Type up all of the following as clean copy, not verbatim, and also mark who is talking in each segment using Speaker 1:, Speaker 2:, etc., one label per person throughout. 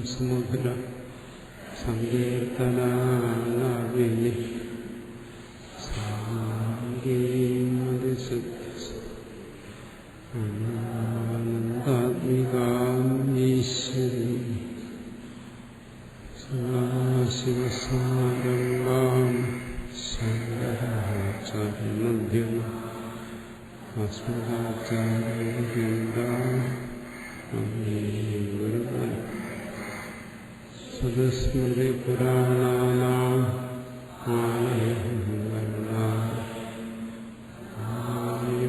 Speaker 1: സമുദ്ര സങ്കീർത്തനാനാവിനി ആനന്ദാത്മികാം ഈശ്വരീ സദാശിവസമാരംഭാം ശങ്കരാചാര്യമധ്യം അസ്മദാചാര്യവൃന്ദാം ഗുരുവായൂർ സുദസ്മൃതി പുരാണാനാം ആലയം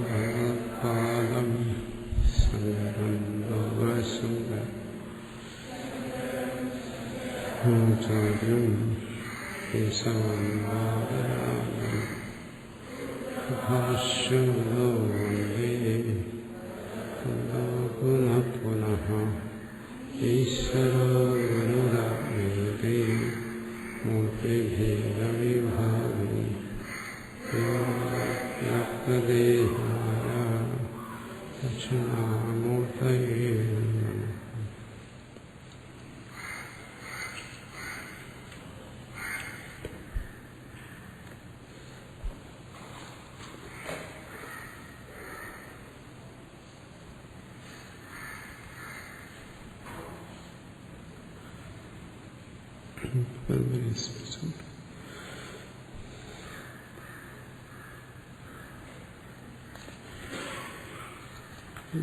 Speaker 1: ഭഗവത്പാദം ശങ്കരം ലോകശങ്കരാചാര്യം കേശവന്ദാരായണം ഭാഷ്യമോ വന്ദേ പുനഃ പുനഃ ഈശ്വരോ ഗുരുരാത്മേതി മൂർത്തിഭേദവിഭാഗി വ്യാപ്തദേഹായ ദക്ഷിണാമൂർത്തയേ നമഃ.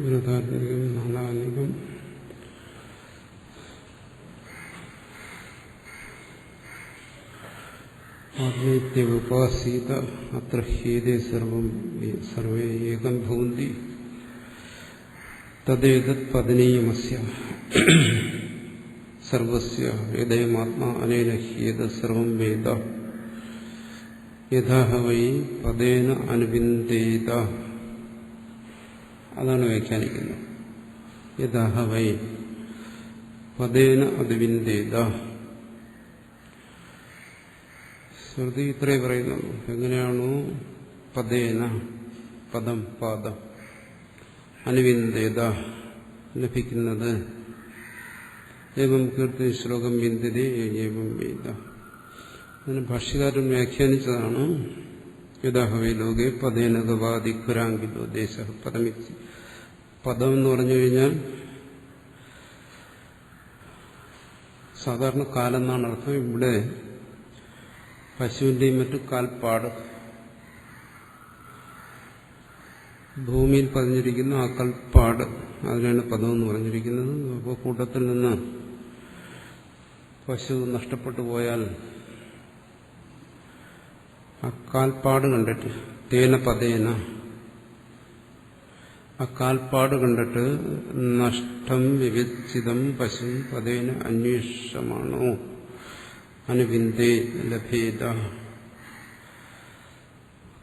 Speaker 1: വ്രതാത്മികം നാളാനികം ആത്മീത്യുപാസീത അത്ര ഹേതേ സർവേ ഏകം ഭവന്തി തദ്ദേതത് പതനീയമസ്യ സർവസ്യ യദയമാത്മാ അനേന ഹ്യേതത് സർവം വേദ യഥാ വൈ പദേന അനുവിന്ദേത. അതാണ് വ്യാഖ്യാനിക്കുന്നത്. യഥാ വൈ പദേന അനുവിന്ദേത. ശ്രുതി ഇത്രേ പറയുന്നുള്ളൂ. എങ്ങനെയാണോ പദേന പദം പാദം അനുവിന്ദേത ലഭിക്കുന്നത്, ഏവം കീർത്തി ശ്ലോകം വിന്ദതേ ഏവം വേദ. അതിന് ഭാഷ്യകാരൻ വ്യാഖ്യാനിച്ചതാണ്. യഥാഹവേ ലോകെ പദേന ഗവാദിഖുരാങ്കിലോ ദേശ പദമിത്തി. പദം എന്ന് പറഞ്ഞു കഴിഞ്ഞാൽ സാധാരണ കാലെന്നാണ് അർത്ഥം. ഇവിടെ പശുവിന്റെയും മറ്റു കാൽപ്പാട് ഭൂമിയിൽ പതിഞ്ഞിരിക്കുന്ന ആ കൽപ്പാട്, അതിനാണ് പദം എന്ന് പറഞ്ഞിരിക്കുന്നത്. അപ്പോൾ കൂട്ടത്തിൽ നിന്ന് പശു നഷ്ടപ്പെട്ടു പോയാൽ ആ കാൽപ്പാട് കണ്ടിട്ട് തേന പതേന ആ കാൽപ്പാട് കണ്ടിട്ട് നഷ്ടം വിവിച്ചിതം പശു പതേന അന്വേഷമാണോ അനുവിന്ദേ ലഭേദ.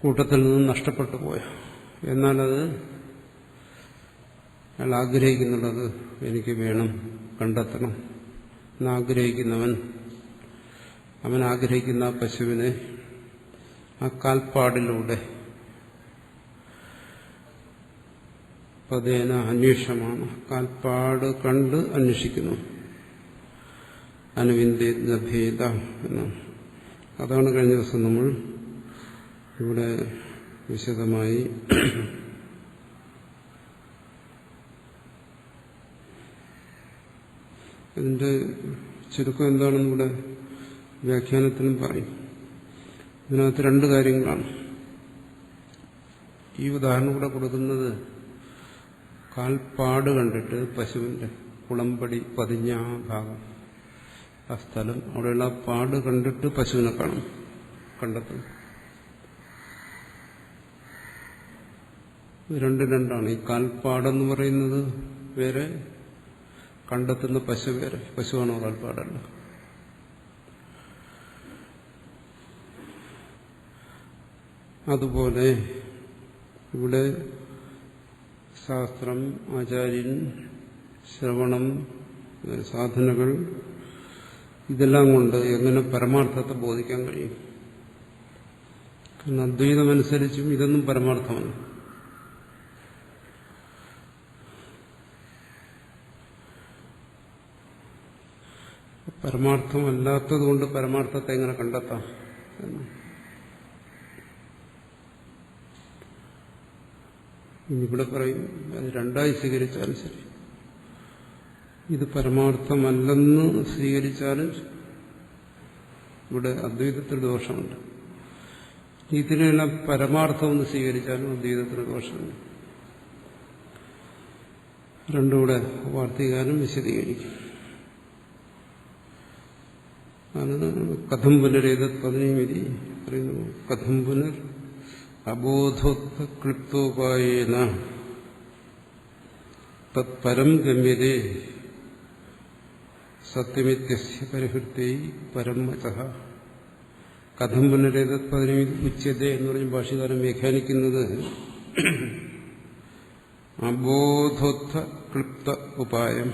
Speaker 1: കൂട്ടത്തിൽ നിന്ന് നഷ്ടപ്പെട്ടു പോയ, എന്നാലത് അയാൾ ആഗ്രഹിക്കുന്നുള്ളത് എനിക്ക് വേണം, കണ്ടെത്തണം എന്നാഗ്രഹിക്കുന്നവൻ, അവൻ ആഗ്രഹിക്കുന്ന ആ പശുവിനെ ആ കാൽപ്പാടിലൂടെ പതേന അന്വേഷമാണ്, കാൽപ്പാട് കണ്ട് അന്വേഷിക്കുന്നു. അനുവിന്ദേ ലഭേദ എന്നാണ്. അതാണ് കഴിഞ്ഞ ദിവസം നമ്മൾ ഇവിടെ വിശദമായി ഇതിന്റെ ചുരുക്കം എന്താണെന്ന് ഇവിടെ വ്യാഖ്യാനത്തിലും പറയും. ഇതിനകത്ത് രണ്ട് കാര്യങ്ങളാണ്. ഈ ഉദാഹരണം ഇവിടെ കൊടുക്കുന്നത് കാൽപ്പാട് കണ്ടിട്ട് പശുവിന്റെ കുളമ്പടി പതിഞ്ഞ ആ ഭാഗം, ആ സ്ഥലം, അവിടെയുള്ള പാട് കണ്ടിട്ട് പശുവിനെ കാണും, കണ്ടെത്തും. രണ്ടാണ്. ഈ കാൽപ്പാടെന്ന് പറയുന്നത് വേറെ, കണ്ടെത്തുന്ന പശു വേറെ. പശുവാണോ കാൽപ്പാടല്ല. അതുപോലെ ഇവിടെ ശാസ്ത്രം, ആചാര്യൻ, ശ്രവണം, സാധനകൾ, ഇതെല്ലാം കൊണ്ട് എങ്ങനെ പരമാർത്ഥത്തെ ബോധിക്കാൻ കഴിയും? കാരണം അദ്വൈതമനുസരിച്ചും ഇതൊന്നും പരമാർത്ഥമല്ല. പരമാർത്ഥമല്ലാത്തതുകൊണ്ട് പരമാർത്ഥത്തെ എങ്ങനെ കണ്ടെത്താം എന്ന്. ഇനിയിവിടെ പറയും അത് രണ്ടായി സ്വീകരിച്ചാലും ശരി, ഇത് പരമാർത്ഥമല്ലെന്ന് സ്വീകരിച്ചാലും ഇവിടെ അദ്വൈതത്തിൽ ദോഷമുണ്ട്. ഇതിനെല്ലാം പരമാർത്ഥമെന്ന് സ്വീകരിച്ചാലും അദ്വൈതത്തിന് ദോഷമുണ്ട്. രണ്ടുകൂടെ വാർത്തികാരം വിശദീകരിക്കും. കഥം പുനരേത് പതിനേഴ് പറയുന്നു. കഥം പുനർ അബോധോക്ത ക്ലിപ്തോപായേന തത്പരം ഗമ്യതേ സത്യമിത്യസ്യ പരിഹൃത്യൈ പരം വചഃ. കഥം പുനരേത് പതിനേഴ് ഉച്യത എന്ന് പറഞ്ഞ് ഭാഷ്യകാരൻ വ്യാഖ്യാനിക്കുന്നത് അബോധോത്ഥ ക്ലിപ്ത ഉപായം,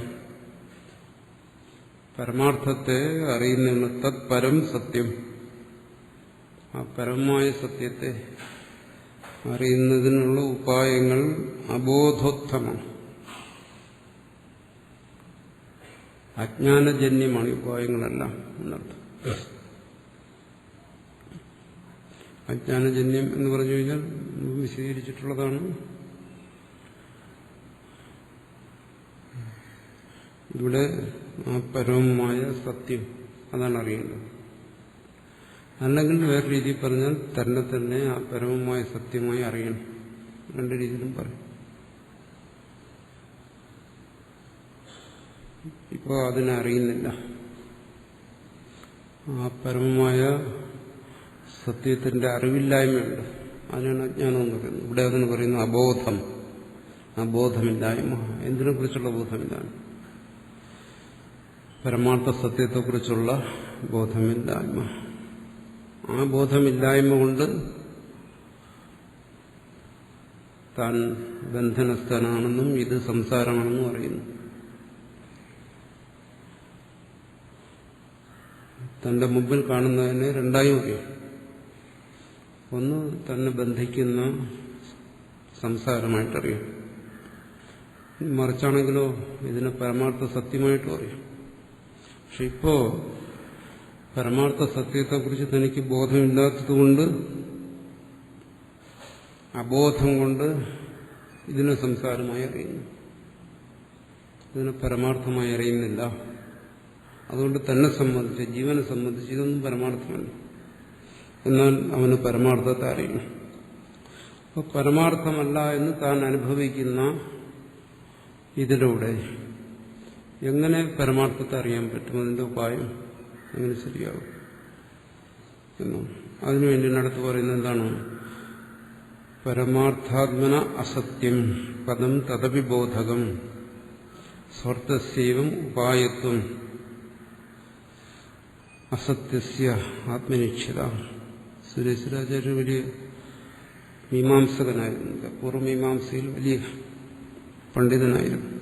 Speaker 1: പരമാർത്ഥത്തെ അറിയുന്ന തത്പരം സത്യം, ആ പരമമായ സത്യത്തെ അറിയുന്നതിനുള്ള ഉപായങ്ങൾ അബോധോത്ഥമാണ്, അജ്ഞാനജന്യമാണ് ഈ ഉപായങ്ങളെല്ലാം എന്നർത്ഥം. അജ്ഞാനജന്യം എന്ന് പറഞ്ഞു കഴിഞ്ഞാൽ വിശദീകരിച്ചിട്ടുള്ളതാണ്. ഇവിടെ ആ പരമമായ സത്യം അതാണ് അറിയേണ്ടത്. അല്ലെങ്കിൽ വേറെ രീതിയിൽ പറഞ്ഞാൽ തന്നെ ആ പരമമായ സത്യമായി അറിയണം. രണ്ട് രീതിയിലും പറയും. ഇപ്പോൾ അതിനെ അറിയുന്നില്ല. ആ പരമമായ സത്യത്തിന്റെ അറിവില്ലായ്മയുണ്ട്. അതിനാണ് അജ്ഞാനം എന്ന് പറയുന്നത്. ഇവിടെ അതിന് പറയുന്നു അബോധം, ആ ബോധമില്ലായ്മ. എന്തിനെ കുറിച്ചുള്ള ബോധമില്ലായ്മ? പരമാർത്ഥ സത്യത്തെക്കുറിച്ചുള്ള ബോധമില്ലായ്മ. ആ ബോധമില്ലായ്മ കൊണ്ട് താൻ ബന്ധനസ്ഥനാണെന്നും ഇത് സംസാരമാണെന്നും അറിയുന്നു. തന്റെ മുമ്പിൽ കാണുന്നതിനെ രണ്ടായും അറിയും. ഒന്ന് തന്നെ ബന്ധിക്കുന്ന സംസാരമായിട്ടറിയും, മറിച്ചാണെങ്കിലോ ഇതിനെ പരമാർത്ഥ സത്യമായിട്ടും അറിയും. പക്ഷെ ഇപ്പോ പരമാർത്ഥ സത്യത്തെക്കുറിച്ച് തനിക്ക് ബോധമില്ലാത്തതുകൊണ്ട്, അബോധം കൊണ്ട് ഇതിനെ സംസാരമായി അറിയുന്നു, ഇതിനെ പരമാർത്ഥമായി അറിയുന്നില്ല. അതുകൊണ്ട് തന്നെ സംബന്ധിച്ച്, ജീവനെ സംബന്ധിച്ച് ഇതൊന്നും പരമാർത്ഥമല്ല. എന്നാൽ അവന് പരമാർത്ഥത്തെ അറിയണം. അപ്പോൾ പരമാർത്ഥമല്ല എന്ന് താൻ അനുഭവിക്കുന്ന ഇതിലൂടെ എങ്ങനെ പരമാർത്ഥത്തെ അറിയാൻ പറ്റും? അതിന്റെ ഉപായം എങ്ങനെ ശരിയാകും എന്നും അതിനുവേണ്ടി അടുത്ത് പറയുന്നത് എന്താണ്? പരമാർത്ഥാത്മന അസത്യം പദം തദപി ബോധകം സ്വാർത്ഥസ്യൈവം ഉപായത്വം അസത്യസ്യ ആത്മനിഷ്ഠിത. സുരേശ്വരാചാര്യ വലിയ മീമാംസകനായിരുന്നു, പൂർവ്വമീമാംസയിൽ വലിയ പണ്ഡിതനായിരുന്നു.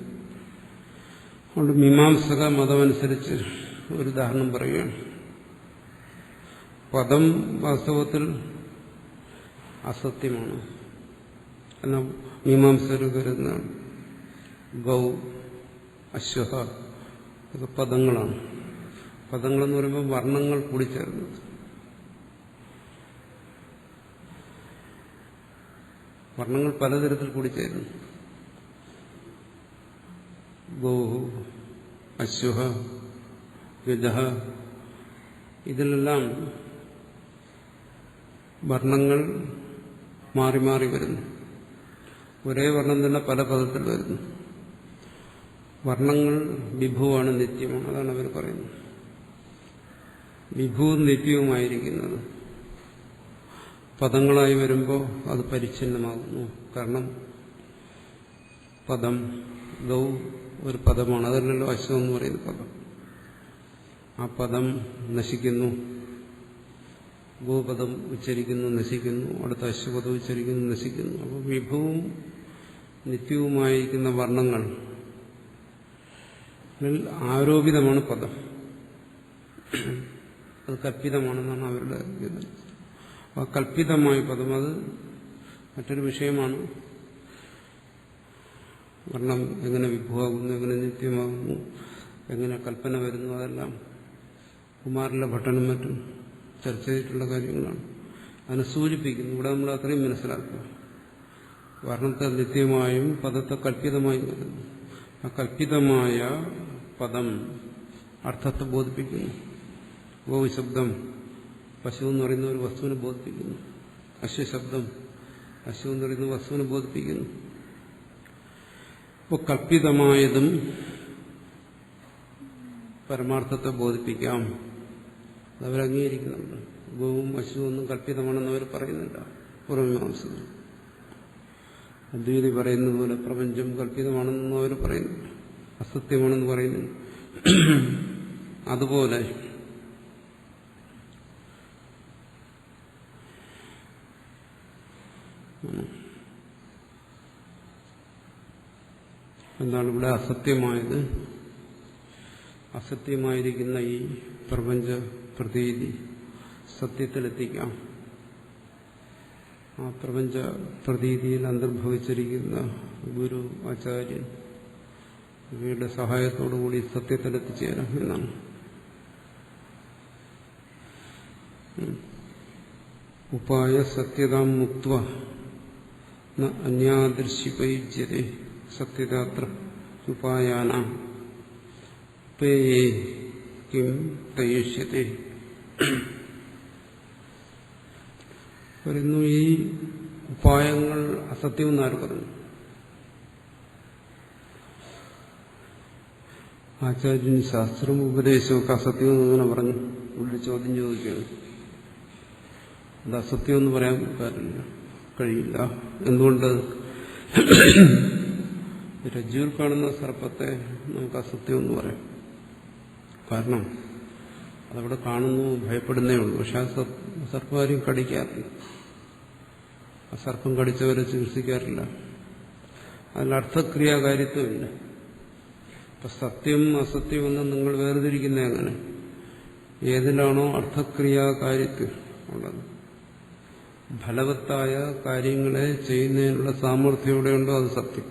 Speaker 1: അതുകൊണ്ട് മീമാംസക മതമനുസരിച്ച് ഒരു ഉദാഹരണം പറയുകയാണ്. പദം വാസ്തവത്തിൽ അസത്യമാണ് എന്ന മീമാംസകർ കരുതുന്നതാണ്. ഗൗ, അശ്വഹ ഇതൊക്കെ പദങ്ങളാണ്. പദങ്ങളെന്ന് പറയുമ്പോൾ വർണ്ണങ്ങൾ കൂടിച്ചേർന്നത്. വർണ്ണങ്ങൾ പലതരത്തിൽ കൂടിച്ചേരുന്നു. ഗോഹു, അശ്വഹ, ഗജഹ, ഇതിലെല്ലാം വർണ്ണങ്ങൾ മാറി മാറി വരുന്നു. ഒരേ വർണ്ണം തന്നെ പല പദത്തിൽ വരുന്നു. വർണ്ണങ്ങൾ വിഭുവാണ്, നിത്യമാണ്. അതാണ് അവർ പറയുന്നത്. വിഭുവും നിത്യവുമായിരിക്കുന്നത് പദങ്ങളായി വരുമ്പോൾ അത് പരിച്ഛിന്നമാകുന്നു. കാരണം പദം, ഗൗ ഒരു പദമാണ്. അതല്ലല്ലോ അശ്വം എന്ന് പറയുന്ന പദം. ആ പദം നശിക്കുന്നു. ഗോപദം ഉച്ചരിക്കുന്നു, നശിക്കുന്നു. അടുത്ത അശ്വപദം ഉച്ചരിക്കുന്നു, നശിക്കുന്നു. അപ്പോൾ വിഭുവും നിത്യവുമായിരിക്കുന്ന വർണ്ണങ്ങൾ ആരോപിതമാണ് പദം. അത് കൽപ്പിതമാണെന്നാണ് അവരുടെ ഇത്. ആ കൽപ്പിതമായ പദം അത് മറ്റൊരു വിഷയമാണ്. വർണ്ണം എങ്ങനെ വിഭുവാകുന്നു, എങ്ങനെ നിത്യമാകുന്നു, എങ്ങനെ കൽപ്പന വരുന്നു, അതെല്ലാം കുമാരന്റെ ഭട്ടനും മറ്റും ചർച്ച ചെയ്തിട്ടുള്ള കാര്യങ്ങളാണ്. അതിനെ സൂചിപ്പിക്കുന്നു. ഇവിടെ നമ്മൾ അത്രയും മനസ്സിലാക്കുക. വർണ്ണത്തെ നിത്യമായും പദത്തെ കല്പിതമായും വരുന്നു. ആ കല്പിതമായ പദം അർത്ഥത്തെ ബോധിപ്പിക്കുന്നു. ഗോശബ്ദം പശു എന്ന് പറയുന്ന ഒരു വസ്തുവിനെ ബോധിപ്പിക്കുന്നു. അശ്വശബ്ദം അശ്വ എന്ന് പറയുന്ന വസ്തുവിനെ ബോധിപ്പിക്കുന്നു. അപ്പോൾ കല്പിതമായതും പരമാർത്ഥത്തെ ബോധിപ്പിക്കാം. അതവരംഗീകരിക്കുന്നുണ്ട്. ഗോവും അശ്വവും ഒന്നും കല്പിതമാണെന്ന് അവർ പറയുന്നില്ല. പൂർവമീമാംസകർ അദ്വൈതി പറയുന്ന പോലെ പ്രപഞ്ചം കല്പിതമാണെന്നും അവർ പറയുന്നില്ല, അസത്യമാണെന്ന് പറയുന്നില്ല. അതുപോലെ എന്താണ് ഇവിടെ അസത്യമായത്? അസത്യമായിരിക്കുന്ന ഈ പ്രപഞ്ച പ്രതീതി സത്യത്തിലെത്തിക്കാം. ആ പ്രപഞ്ച പ്രതീതിയിൽ അന്തർഭവിച്ചിരിക്കുന്ന ഗുരു, ആചാര്യൻ ഇവയുടെ സഹായത്തോടുകൂടി സത്യത്തിലെത്തിച്ചേരാം എന്നാണ്. ഉപായ സത്യതാം മുക്ത്വ അന്യാദൃശ്യപൈജ്യതേ സത്യതാത്ര ഉപായാന പേയേ കിം തയേഷ്യത്തെ. പറയുന്നു ഈ ഉപായങ്ങൾ അസത്യമെന്ന് ആര് പറഞ്ഞു? ആചാര്യൻ ശാസ്ത്രവും ഉപദേശമൊക്കെ അസത്യമെന്ന് അങ്ങനെ പറഞ്ഞു. ഇവിടെ ചോദ്യം ചോദിക്കുകയാണ്. അത് അസത്യമെന്ന് പറയാൻ കഴിയില്ല. എന്തുകൊണ്ട്? രജ്ജുവിൽ കാണുന്ന സർപ്പത്തെ നമുക്ക് അസത്യമെന്ന് പറയാം. കാരണം അതവിടെ കാണുന്നു, ഭയപ്പെടുന്നേ ഉള്ളൂ. പക്ഷെ ആ സർപ്പം കടിക്കാറില്ല. ആ സർപ്പം കടിച്ചവരെ ചികിത്സിക്കാറില്ല. അതിൽ അർത്ഥക്രിയാകാര്യത്വമില്ല. ഇപ്പൊ സത്യം അസത്യമെന്ന് നിങ്ങൾ വേർതിരിക്കുന്ന എങ്ങനെ? ഏതിലാണോ അർത്ഥക്രിയാകാര്യത്വം ഉള്ളത്, ഫലവത്തായ കാര്യങ്ങളെ ചെയ്യുന്നതിനുള്ള സാമർഥ്യം എവിടെയുണ്ടോ അത് സത്യം,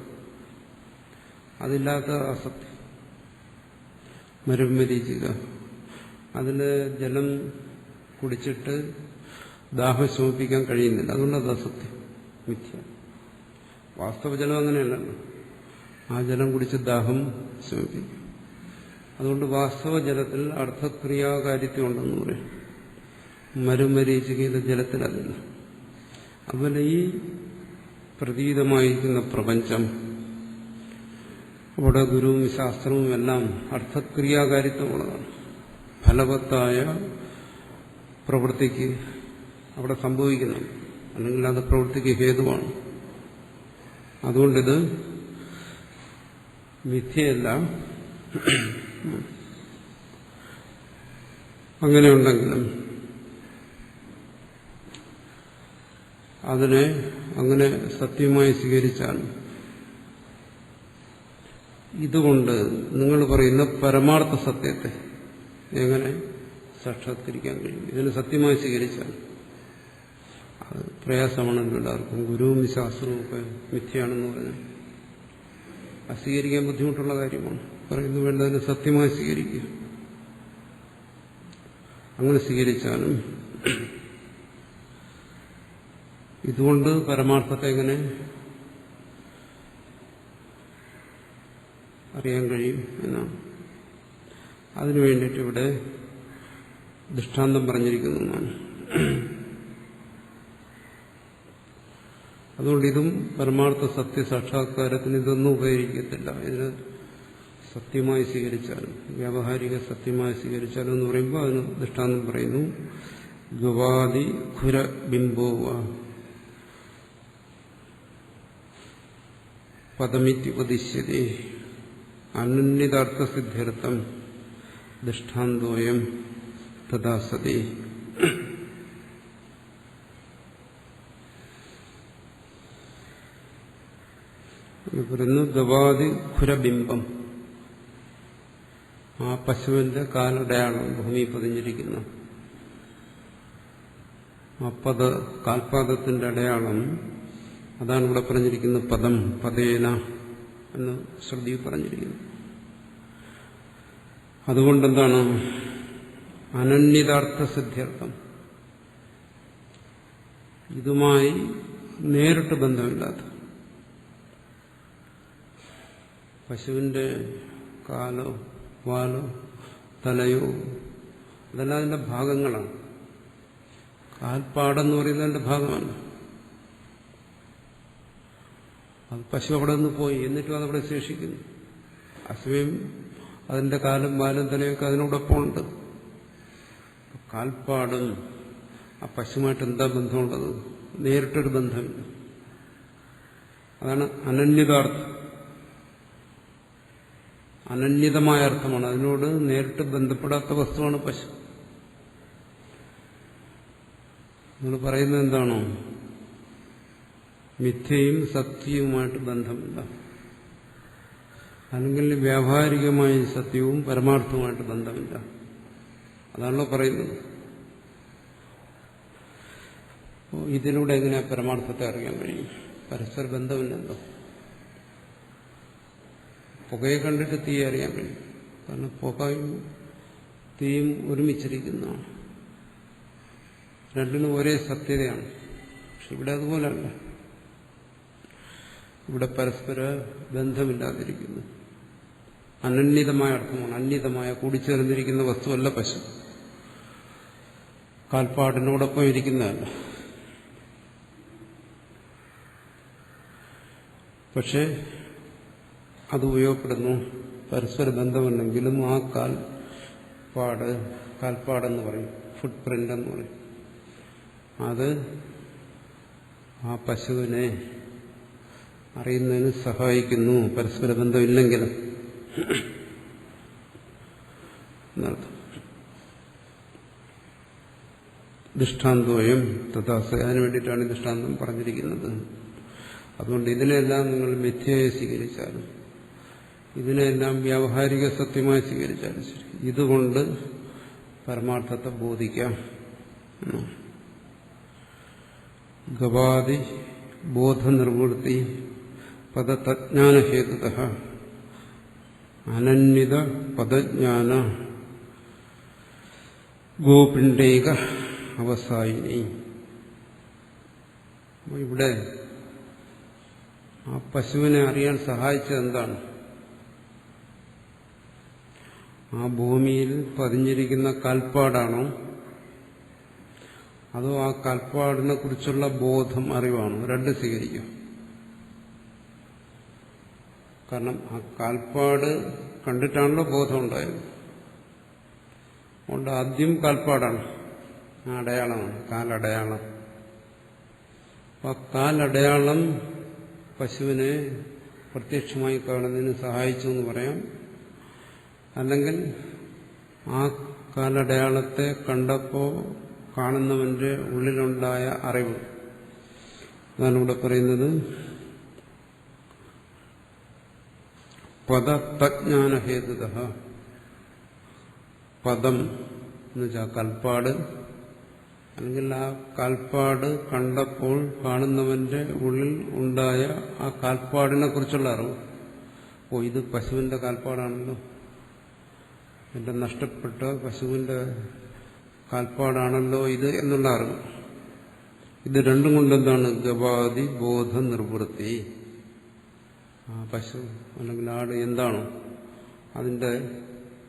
Speaker 1: അതില്ലാത്ത അസത്യം. മരുമരീചിക, അതിന് ജലം കുടിച്ചിട്ട് ദാഹം ശമിപ്പിക്കാൻ കഴിയുന്നില്ല, അതുകൊണ്ട് അത് അസത്യം, മിഥ്യ. വാസ്തവജലം അങ്ങനെയല്ലല്ലോ, ആ ജലം കുടിച്ച് ദാഹം ശമിപ്പിക്കും. അതുകൊണ്ട് വാസ്തവജലത്തിൽ അർത്ഥക്രിയാകാര്യത്വം ഉണ്ടെന്ന് പറയും. മരുമരീചികയിലെ ജലത്തിലല്ല. അതുപോലെ ഈ പ്രതീതമായിരിക്കുന്ന പ്രപഞ്ചം, അവിടെ ഗുരുവും ശാസ്ത്രവും എല്ലാം അർത്ഥക്രിയാകാരിത്വമുള്ളതാണ്. ഫലവത്തായ പ്രവൃത്തിക്ക് അവിടെ സംഭവിക്കുന്നു, അല്ലെങ്കിൽ അത് പ്രവൃത്തിക്ക് ഹേതുവാണ്. അതുകൊണ്ടിത് മിഥ്യയല്ല. അങ്ങനെയുണ്ടെങ്കിലും അതിനെ അങ്ങനെ സത്യമായി സ്വീകരിച്ചാൽ ഇതുകൊണ്ട് നിങ്ങൾ പറയുന്ന പരമാർത്ഥ സത്യത്തെ എങ്ങനെ സാക്ഷാത്കരിക്കാൻ കഴിയും? ഇതിനെ സത്യമായി സ്വീകരിച്ചാൽ അത് പ്രയാസമാണല്ലോ എല്ലാവർക്കും. ഗുരുവും ശാസ്ത്രവും ഒക്കെ മിഥ്യയാണെന്ന് പറഞ്ഞാൽ അത് സ്വീകരിക്കാൻ ബുദ്ധിമുട്ടുള്ള കാര്യമാണ്. പറയുന്നു വേണ്ടതിനെ സത്യമായി സ്വീകരിക്കുക. അങ്ങനെ സ്വീകരിച്ചാലും ഇതുകൊണ്ട് പരമാർത്ഥത്തെ എങ്ങനെ അറിയാൻ കഴിയും എന്നാണ്. അതിനു വേണ്ടിയിട്ട് ഇവിടെ ദൃഷ്ടാന്തം പറഞ്ഞിരിക്കുന്നതാണ്. അതുകൊണ്ട് ഇതും പരമാർത്ഥ സത്യസാക്ഷാത്കാരത്തിന് ഇതൊന്നും ഉപകരിക്കത്തില്ല. ഇതിന് സത്യമായി സ്വീകരിച്ചാലും വ്യാവഹാരിക സത്യമായി സ്വീകരിച്ചാലും എന്ന് പറയുമ്പോൾ അതിന് ദൃഷ്ടാന്തം പറയുന്നു. ഗവാദി ഖുര ബിംബോവ പദമിത്യുപദിശ്യതേ അനന്യതാർത്ഥസിദ്ധ്യർത്ഥം ദൃഷ്ടാന്തോയം തഥാ സതി. പറയുന്നു ഗവാദി ഖുരബിംബം, ആ പശുവിന്റെ കാലടയാളം ഭൂമി പതിഞ്ഞിരിക്കുന്ന ആ കാൽപാദത്തിന്റെ അടയാളം, അതാണ് ഇവിടെ പറഞ്ഞിരിക്കുന്നത്. പദം പദേന എന്ന് ശ്രുതി പറഞ്ഞിരിക്കുന്നു. അതുകൊണ്ടെന്താണ് അനന്യതാർത്ഥസിദ്ധ്യർത്ഥം. ഇതുമായി നേരിട്ട് ബന്ധമില്ലാത്ത പശുവിന്റെ കാലോ വാലോ തലയോ അതെല്ലാം അതിന്റെ ഭാഗങ്ങളാണ്. കാൽപ്പാടെന്ന് പറയുന്നതിന്റെ ഭാഗമാണ്. അത് പശു അവിടെ നിന്ന് പോയി, എന്നിട്ടും അതവിടെ ശേഷിക്കുന്നു. അസമയം അതിന്റെ കാലും വാലും തലയൊക്കെ അതിനോടൊപ്പം ഉണ്ട്. കാൽപ്പാടും ആ പശുമായിട്ട് എന്താ ബന്ധമുള്ളത്? നേരിട്ടൊരു ബന്ധമില്ല. അതാണ് അനന്യതാർത്ഥം. അനന്യതമായ അർത്ഥമാണ്. അതിനോട് നേരിട്ട് ബന്ധപ്പെടാത്ത വസ്തുവാണ് പശു. നിങ്ങൾ പറയുന്നത് എന്താണോ? മിഥ്യയും സത്യവുമായിട്ട് ബന്ധമില്ല, അല്ലെങ്കിൽ വ്യാവഹാരികമായ സത്യവും പരമാർത്ഥവുമായിട്ട് ബന്ധമില്ല. അതാണല്ലോ പറയുന്നത്. ഇതിലൂടെ എങ്ങനെ പരമാർത്ഥത്തെ അറിയാൻ കഴിയും? പരസ്പര ബന്ധമില്ലല്ലോ. പുകയെ കണ്ടിട്ട് തീ അറിയാൻ കഴിയും. കാരണം പുകയും തീയും ഒരുമിച്ചിരിക്കുന്നതാണ്. രണ്ടിനും ഒരേ സത്യതയാണ്. പക്ഷെ ഇവിടെ അതുപോലല്ല. ഇവിടെ പരസ്പര ബന്ധമില്ലാതിരിക്കുന്നു. അനന്യതമായ അർത്ഥമാണ്. അന്യതമായ കൂടിച്ചേർന്നിരിക്കുന്ന വസ്തുവല്ല പശു. കാൽപ്പാടിനോടൊപ്പം ഇരിക്കുന്നതല്ല. പക്ഷെ അത് ഉപയോഗപ്പെടുന്നു. പരസ്പര ബന്ധമുണ്ടെങ്കിലും ആ കാൽപ്പാടെന്ന് പറയും, ഫുട് പ്രിന്റ് എന്ന് പറയും. അത് ആ പശുവിനെ അറിയുന്നതിന് സഹായിക്കുന്നു, പരസ്പര ബന്ധമില്ലെങ്കിലും എന്നർത്ഥം. ദൃഷ്ടാന്തോയം തഥാസ, അതിനു വേണ്ടിയിട്ടാണ് ഈ ദൃഷ്ടാന്തം പറഞ്ഞിരിക്കുന്നത്. അതുകൊണ്ട് ഇതിനെല്ലാം നിങ്ങൾ മിഥ്യയെ സ്വീകരിച്ചാലും ഇതിനെല്ലാം വ്യാവഹാരിക സത്യമായി സ്വീകരിച്ചാലും ശരി, ഇതുകൊണ്ട് പരമാർത്ഥത്തെ ബോധിക്കാം. ഗവാദി ബോധനിർവൃത്തി പദതജ്ഞാനഹേതുത അനന്വിത പദജ്ഞാന ഗോപിണ്ഡൈക അവസായിനി. ഇവിടെ ആ പശുവിനെ അറിയാൻ സഹായിച്ചത് എന്താണ്? ആ ഭൂമിയിൽ പതിഞ്ഞിരിക്കുന്ന കാൽപ്പാടാണോ, അതോ ആ കാൽപ്പാടിനെ കുറിച്ചുള്ള ബോധം, അറിവാണോ? രണ്ട് സ്വീകരിക്കും. കാരണം ആ കാൽപ്പാട് കണ്ടിട്ടാണല്ലോ ബോധം ഉണ്ടായത്. അതുകൊണ്ട് ആദ്യം കാൽപ്പാടാണ്, ആ അടയാളമാണ്, കാലടയാളം. അപ്പൊ ആ കാലടയാളം പശുവിനെ പ്രത്യക്ഷമായി കാണുന്നതിന് സഹായിച്ചു എന്ന് പറയാം. അല്ലെങ്കിൽ ആ കാലടയാളത്തെ കണ്ടപ്പോൾ കാണുന്നവന്റെ ഉള്ളിലുണ്ടായ അറിവ്, അതാണ് ഇവിടെ പറയുന്നത് പദതജ്ഞാനഹേതുത. പദം എന്ന് വെച്ചാൽ കാൽപ്പാട്, അല്ലെങ്കിൽ ആ കാൽപ്പാട് കണ്ടപ്പോൾ കാണുന്നവന്റെ ഉള്ളിൽ ഉണ്ടായ ആ കാൽപ്പാടിനെ കുറിച്ചുള്ള അറിവ്. ഇത് പശുവിന്റെ കാൽപ്പാടാണല്ലോ, എന്റെ നഷ്ടപ്പെട്ട പശുവിന്റെ കാൽപ്പാടാണല്ലോ ഇത് എന്നുള്ള അറിവ്. ഇത് രണ്ടും കൊണ്ടെന്താണ്? ഗവാദി ബോധ നിർവൃത്തി. ആ പശു അല്ലെങ്കിൽ ആട് എന്താണോ അതിന്റെ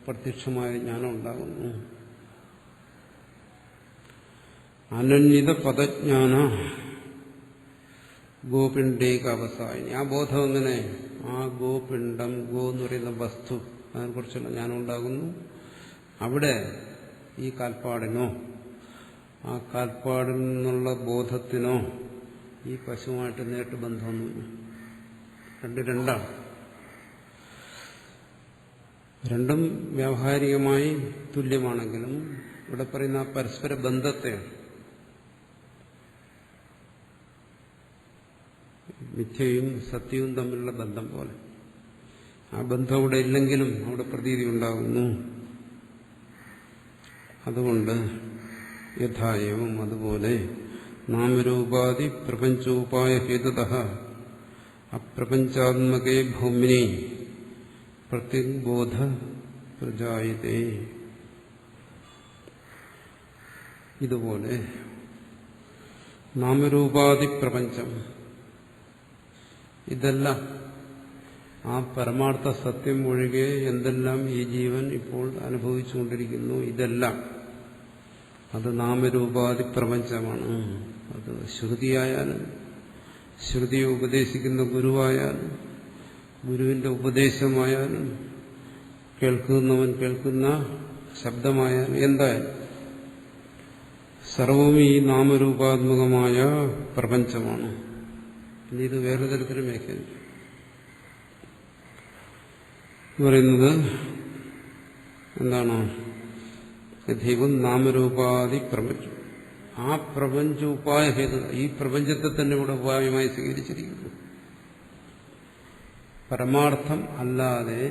Speaker 1: പ്രത്യക്ഷമായ ജ്ഞാനം ഉണ്ടാകുന്നു. അനന്വിത പദജ്ഞാന ഗോപിണ്ഡേക അവസായിനി. ആ ബോധം എങ്ങനെ? ആ ഗോപിണ്ഡം, ഗോ എന്ന് പറയുന്ന വസ്തു, അതിനെക്കുറിച്ചുള്ള ജ്ഞാനം ഉണ്ടാകുന്നു. അവിടെ ഈ കാൽപ്പാടിനോ ആ കാൽപ്പാടിൽ നിന്നുള്ള ബോധത്തിനോ ഈ പശുവുമായിട്ട് നേരിട്ട് ബന്ധമൊന്നുമില്ല. രണ്ടാണ്. രണ്ടും വ്യാവഹാരികമായി തുല്യമാണെങ്കിലും ഇവിടെ പറയുന്ന ആ പരസ്പര ബന്ധത്തെയാണ്. മിഥ്യയും സത്യവും തമ്മിലുള്ള ബന്ധം പോലെ. ആ ബന്ധം അവിടെ ഇല്ലെങ്കിലും അവിടെ പ്രതീതി ഉണ്ടാകുന്നു. അതുകൊണ്ട് യഥായവും അതുപോലെ നാമരൂപാദി പ്രപഞ്ചോപായ ഹേതുതഃ അപ്രപഞ്ചാത്മകേ ഭൗമിനി പ്രത്യഗ്ബോധ പ്രജായതേ. ഇതുപോലെ നാമരൂപാദി പ്രപഞ്ചം ഇതെല്ലാം ആ പരമാർത്ഥ സത്യം ഒഴികെ എന്തെല്ലാം ഈ ജീവൻ ഇപ്പോൾ അനുഭവിച്ചുകൊണ്ടിരിക്കുന്നു ഇതെല്ലാം അത് നാമരൂപാദി പ്രപഞ്ചമാണ്. അത് ശ്രുതിയായാലും ശ്രുതിയെ ഉപദേശിക്കുന്ന ഗുരുവായാലും ഗുരുവിന്റെ ഉപദേശമായാലും കേൾക്കുന്നവൻ കേൾക്കുന്ന ശബ്ദമായാലും എന്തായാലും സർവവും ഈ നാമരൂപാത്മകമായ പ്രപഞ്ചമാണ്. ഇനി ഇത് വേറെ തരത്തിലും വ്യാഖ്യാനിക്കും. പറയുന്നത് എന്താണ്? ദൈവം നാമരൂപാദി പ്രപഞ്ചം. ആ പ്രപഞ്ച ഉപായ ഹേതു ഈ പ്രപഞ്ചത്തെ തന്നെ ഇവിടെ ഉപായമായി സ്വീകരിച്ചിരിക്കുന്നു. പരമാർത്ഥം അല്ലാതെ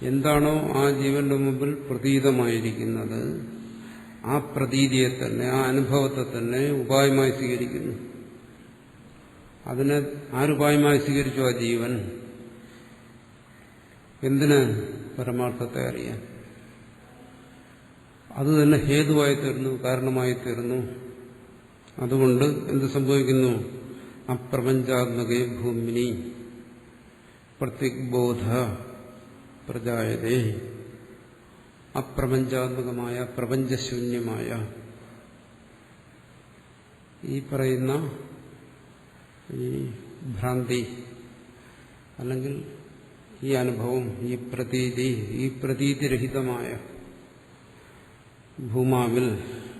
Speaker 1: എന്താണോ ആ ജീവന്റെ മുമ്പിൽ പ്രതീതമായിരിക്കുന്നത് ആ പ്രതീതിയെ തന്നെ ആ അനുഭവത്തെ തന്നെ ഉപായമായി സ്വീകരിക്കുന്നു. അതിനെ ആരുപായമായി സ്വീകരിച്ചു? ആ ജീവൻ. എന്തിന്? പരമാർത്ഥത്തെ അറിയാൻ. അത് തന്നെ ഹേതുവായി തീർന്നു, കാരണമായി തീർന്നു. അതുകൊണ്ട് എന്ത് സംഭവിക്കുന്നു? അപ്രപഞ്ചാത്മകേ ഭൂമിനി പ്രത്യഗ്ബോധ പ്രജായതേ. അപ്രപഞ്ചാത്മകമായ പ്രപഞ്ചശൂന്യമായ ഈ പറയുന്ന ഈ ഭ്രാന്തി അല്ലെങ്കിൽ ഈ അനുഭവം, ഈ പ്രതീതിരഹിതമായ ഭൂമാവിൽ,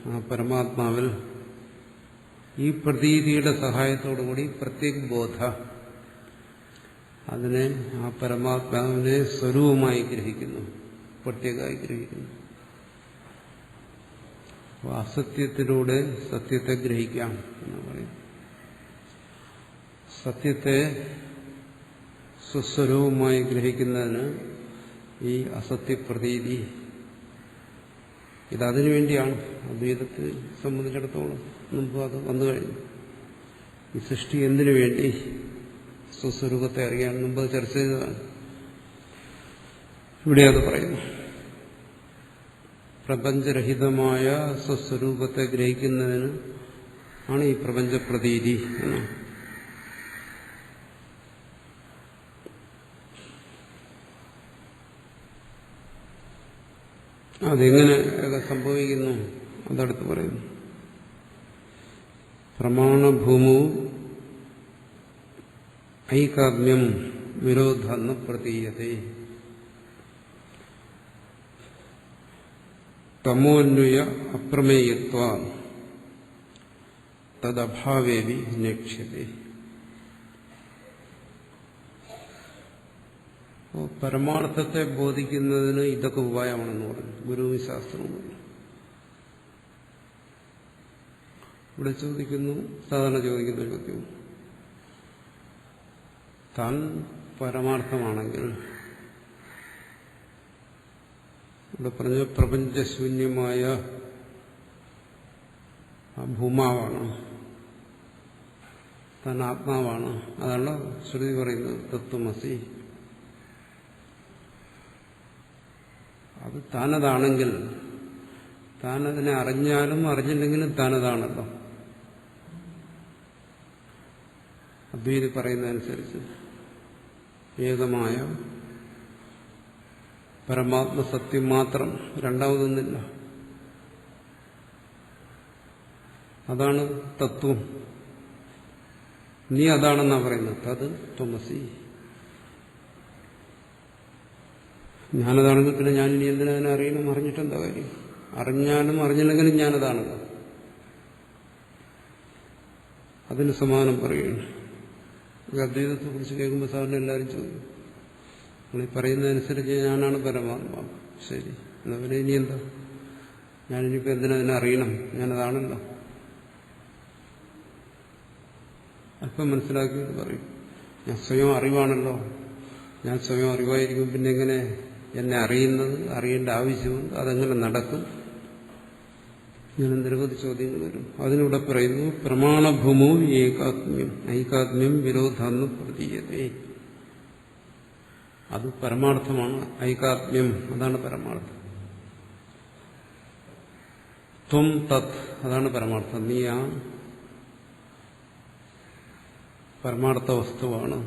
Speaker 1: ആ പരമാത്മാവിൽ ഈ പ്രതീതിയുടെ സഹായത്തോടുകൂടി പ്രത്യഗ്ബോധ അതിനെ ആ പരമാത്മാവിനെ സ്വരൂപമായി ഗ്രഹിക്കുന്നു, പ്രത്യേകമായി ഗ്രഹിക്കുന്നു. അപ്പോൾ അസത്യത്തിലൂടെ സത്യത്തെ ഗ്രഹിക്കാം എന്ന് പറയും. സത്യത്തെ സ്വസ്വരൂപമായി ഗ്രഹിക്കുന്നതിന് ഈ അസത്യപ്രതീതി ഇതതിനു വേണ്ടിയാണ്. അദ്വൈതത്തെ സംബന്ധിച്ചിടത്തോളം മുമ്പ് അത് വന്നു കഴിഞ്ഞു. ഈ സൃഷ്ടി എന്തിനു വേണ്ടി? സ്വസ്വരൂപത്തെ അറിയാൻ മുമ്പ് ചർച്ച ചെയ്തതാണ്. ഇവിടെ അത് പറയുന്നു. പ്രപഞ്ചരഹിതമായ സ്വസ്വരൂപത്തെ ഗ്രഹിക്കുന്നതിന് ആണ് ഈ പ്രപഞ്ചപ്രതീതി എന്ന്. അതെങ്ങനെ സംഭവിക്കുന്നു? അതടുത്ത് പറയുന്നു. പ്രമാണഭൂമു ഐകാത്മ്യം വിരോധാന്ന പ്രതീയതേ തമോന്വയ അപ്രമേയത്വ തദഭാവേവി നേക്ഷ്യതേ. പരമാർത്ഥത്തെ ബോധിക്കുന്നതിന് ഇതൊക്കെ ഉപായമാണെന്ന് പറഞ്ഞു ഗുരുവും ശാസ്ത്രവും. ഇവിടെ ചോദിക്കുന്നു, സാധാരണ ചോദിക്കുന്ന ചോദ്യം, താൻ പരമാർത്ഥമാണെങ്കിൽ ഇവിടെ പറഞ്ഞ പ്രപഞ്ചശൂന്യമായ ഭൂമാവാണ്, താൻ ആത്മാവാണ്. അതാണ് ശ്രുതി പറയുന്നത് തത്വമസി. അത് താനതാണെങ്കിൽ താനതിനെ അറിഞ്ഞാലും അറിഞ്ഞില്ലെങ്കിലും താനതാണല്ലോ. അദ്വൈതി പറയുന്നതനുസരിച്ച് ഏകമായ പരമാത്മസത്യം മാത്രം, രണ്ടാമതൊന്നില്ല. അതാണ് തത്വം. നീ അതാണെന്നാ പറയുന്നത്. തത് ത്വമസി. ഞാനതാണെങ്കിൽ പിന്നെ ഞാനിനി എന്തിനതിനെ അറിയണം? അറിഞ്ഞിട്ടെന്താ കാര്യം? അറിഞ്ഞാലും അറിഞ്ഞില്ലെങ്കിലും ഞാനതാണല്ലോ. അതിന് സമാനം പറയുന്നു. അദ്വൈതത്തെ കുറിച്ച് കേൾക്കുമ്പോൾ സാറിന് എല്ലാവരും ചോദിക്കും, നിങ്ങൾ ഈ പറയുന്നതനുസരിച്ച് ഞാനാണ് പരമാത്മാവ്. ശരി, എന്നാ പിന്നെ ഇനി എന്താ? ഞാനിനിയിപ്പോൾ എന്തിനതിനെ അറിയണം? ഞാനതാണല്ലോ. അല്പം മനസ്സിലാക്കിയിട്ട് പറയും, ഞാൻ സ്വയം അറിവാണല്ലോ. ഞാൻ സ്വയം അറിവായിരിക്കും, പിന്നെ എങ്ങനെ എന്നെ അറിയുന്നത്? അറിയേണ്ട ആവശ്യമുണ്ട്. അതെങ്ങനെ നടക്കും? ഇങ്ങനെ നിരവധി ചോദ്യങ്ങൾ വരും. അതിലൂടെ പറയുന്നു പ്രമാണഭൂമോ ഏകാത്മ്യം ഐകാത്മ്യം വിരോധാന്ന് പ്രതീയതേ. അത് പരമാർത്ഥമാണ്. ഐകാത്മ്യം, അതാണ് പരമാർത്ഥം. ത്വം തത്, അതാണ് പരമാർത്ഥം. നീ ആ പരമാർത്ഥ വസ്തുവാണ്.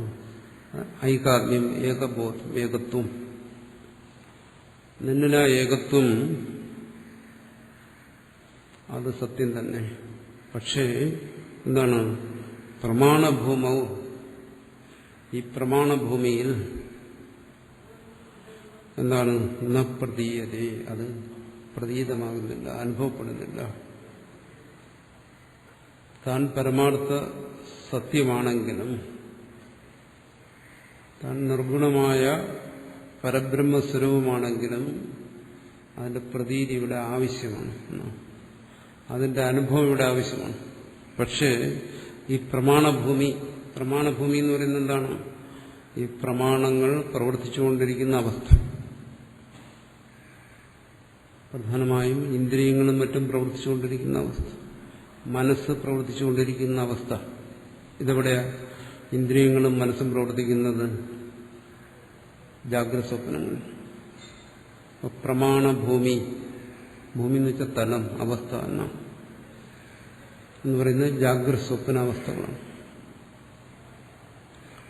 Speaker 1: ഐകാത്മ്യം, ഏകബോധം, ഏകത്വം. നിന്നില ഏകത്വം അത് സത്യം തന്നെ. പക്ഷേ എന്താണ്? പ്രമാണഭൂമവും, ഈ പ്രമാണഭൂമിയിൽ എന്താണ്? ന പ്രതീയതേ, അത് പ്രതീതമാകുന്നില്ല, അനുഭവപ്പെടുന്നില്ല. താൻ പരമാർത്ഥ സത്യമാണെങ്കിലും താൻ നിർഗുണമായ പരബ്രഹ്മസ്വരൂപമാണെങ്കിലും അതിന്റെ പ്രതീതി ഇവിടെ ആവശ്യമാണ്, അതിന്റെ അനുഭവം ഇവിടെ ആവശ്യമാണ്. പക്ഷേ ഈ പ്രമാണഭൂമി എന്ന് പറയുന്നത് എന്താണ്? ഈ പ്രമാണങ്ങൾ പ്രവർത്തിച്ചുകൊണ്ടിരിക്കുന്ന അവസ്ഥ, പ്രധാനമായും ഇന്ദ്രിയങ്ങളും മറ്റും പ്രവർത്തിച്ചുകൊണ്ടിരിക്കുന്ന അവസ്ഥ, മനസ്സ് പ്രവർത്തിച്ചുകൊണ്ടിരിക്കുന്ന അവസ്ഥ. ഇതെവിടെയാ ഇന്ദ്രിയങ്ങളും മനസ്സും പ്രവർത്തിക്കുന്നത്? ജാഗ്രത സ്വപ്നങ്ങൾ. പ്രമാണഭൂമി, ഭൂമി എന്ന് വെച്ചാൽ തലം, അവസ്ഥ എന്ന് പറയുന്നത് ജാഗ്രത സ്വപ്നാവസ്ഥകളാണ്.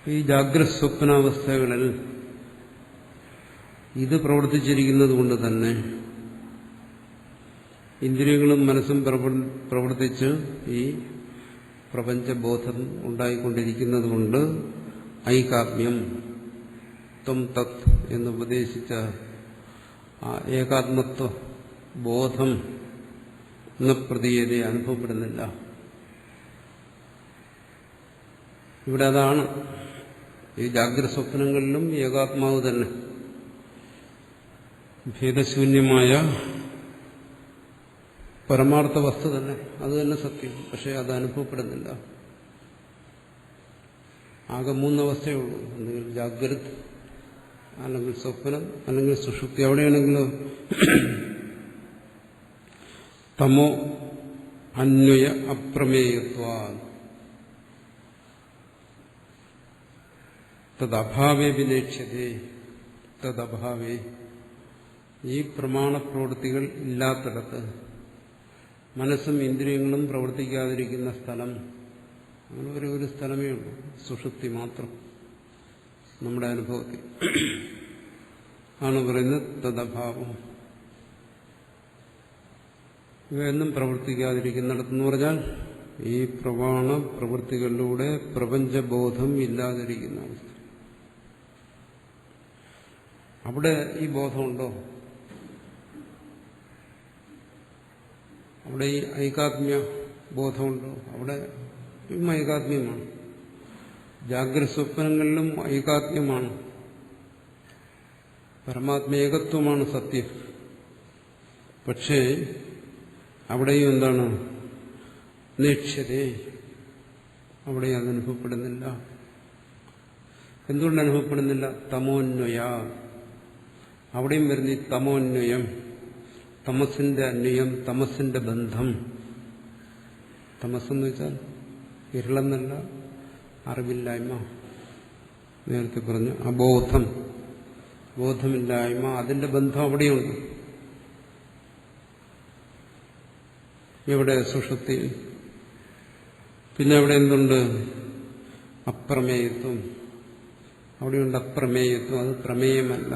Speaker 1: ഈ ജാഗ്രത സ്വപ്നാവസ്ഥകളിൽ ഇത് പ്രവർത്തിച്ചിരിക്കുന്നത് കൊണ്ട് തന്നെ ഇന്ദ്രിയങ്ങളും മനസ്സും പ്രവർത്തിച്ച് ഈ പ്രപഞ്ചബോധം ഉണ്ടായിക്കൊണ്ടിരിക്കുന്നത് കൊണ്ട് ഐകാത്മ്യം, ത്വം തത് എന്ന് ഉപദേശിച്ച ആ ഏകാത്മത്വ ബോധം എന്ന പ്രതീയത അനുഭവപ്പെടുന്നില്ല. ഇവിടെ അതാണ്. ഈ ജാഗ്രത സ്വപ്നങ്ങളിലും ഏകാത്മാവ് തന്നെ, ഭേദശൂന്യമായ പരമാർത്ഥ വസ്തു തന്നെ, അത് തന്നെ സത്യം. പക്ഷെ അത് അനുഭവപ്പെടുന്നില്ല. ആകെ മൂന്നവസ്ഥയേ ഉള്ളൂ. അല്ലെങ്കിൽ ജാഗ്രത, അല്ലെങ്കിൽ സ്വപ്നം, അല്ലെങ്കിൽ സുഷുപ്തി. എവിടെയാണെങ്കിലും തമോ അന്വയ അപ്രമേയത്വാ തദഭാവേ വിലേക്ഷ്യതേ. തദഭാവേ, ഈ പ്രമാണപ്രവൃത്തികൾ ഇല്ലാത്തിടത്ത്, മനസ്സും ഇന്ദ്രിയങ്ങളും പ്രവർത്തിക്കാതിരിക്കുന്ന സ്ഥലം, അങ്ങനെ ഒരു സ്ഥലമേ ഉള്ളൂ, സുഷുപ്തി മാത്രം. നമ്മുടെ അനുഭവത്തിൽ ആണ് പറയുന്നത് തദഭാവം. ഇവയൊന്നും പ്രവർത്തിക്കാതിരിക്കുന്നിടത്തെന്ന് പറഞ്ഞാൽ ഈ പ്രമാണ പ്രവൃത്തികളിലൂടെ പ്രപഞ്ചബോധം ഇല്ലാതിരിക്കുന്ന അവസ്ഥ. അവിടെ ഈ ബോധമുണ്ടോ? അവിടെ ഈ ഐകാത്മ്യ ബോധമുണ്ടോ? അവിടെ ഐകാത്മ്യമാണ്. ജാഗ്രത സ്വപ്നങ്ങളിലും ഐകാത്മ്യമാണ്, പരമാത്മേകത്വമാണ് സത്യം. പക്ഷേ അവിടെയും എന്താണ്? നിക്ഷതേ, അവിടെ അത് അനുഭവപ്പെടുന്നില്ല. എന്തുകൊണ്ട് അനുഭവപ്പെടുന്നില്ല? തമോന്വയ. അവിടെയും വരുന്ന ഈ തമോന്വയം, തമസിന്റെ അന്വയം, തമസിന്റെ ബന്ധം. തമസെന്ന് വെച്ചാൽ ഇരുളെന്നല്ല, അറിവില്ലായ്മ. നേരത്തെ പറഞ്ഞു അബോധം, ബോധമില്ലായ്മ, അതിന്റെ ബന്ധം അവിടെയുണ്ട്. എവിടെ? സുഷുപ്തിയിൽ. പിന്നെ അവിടെ എന്തുണ്ട്? അപ്രമേയത്വം. അവിടെയുണ്ട് അപ്രമേയത്വം. അത് പ്രമേയമല്ല,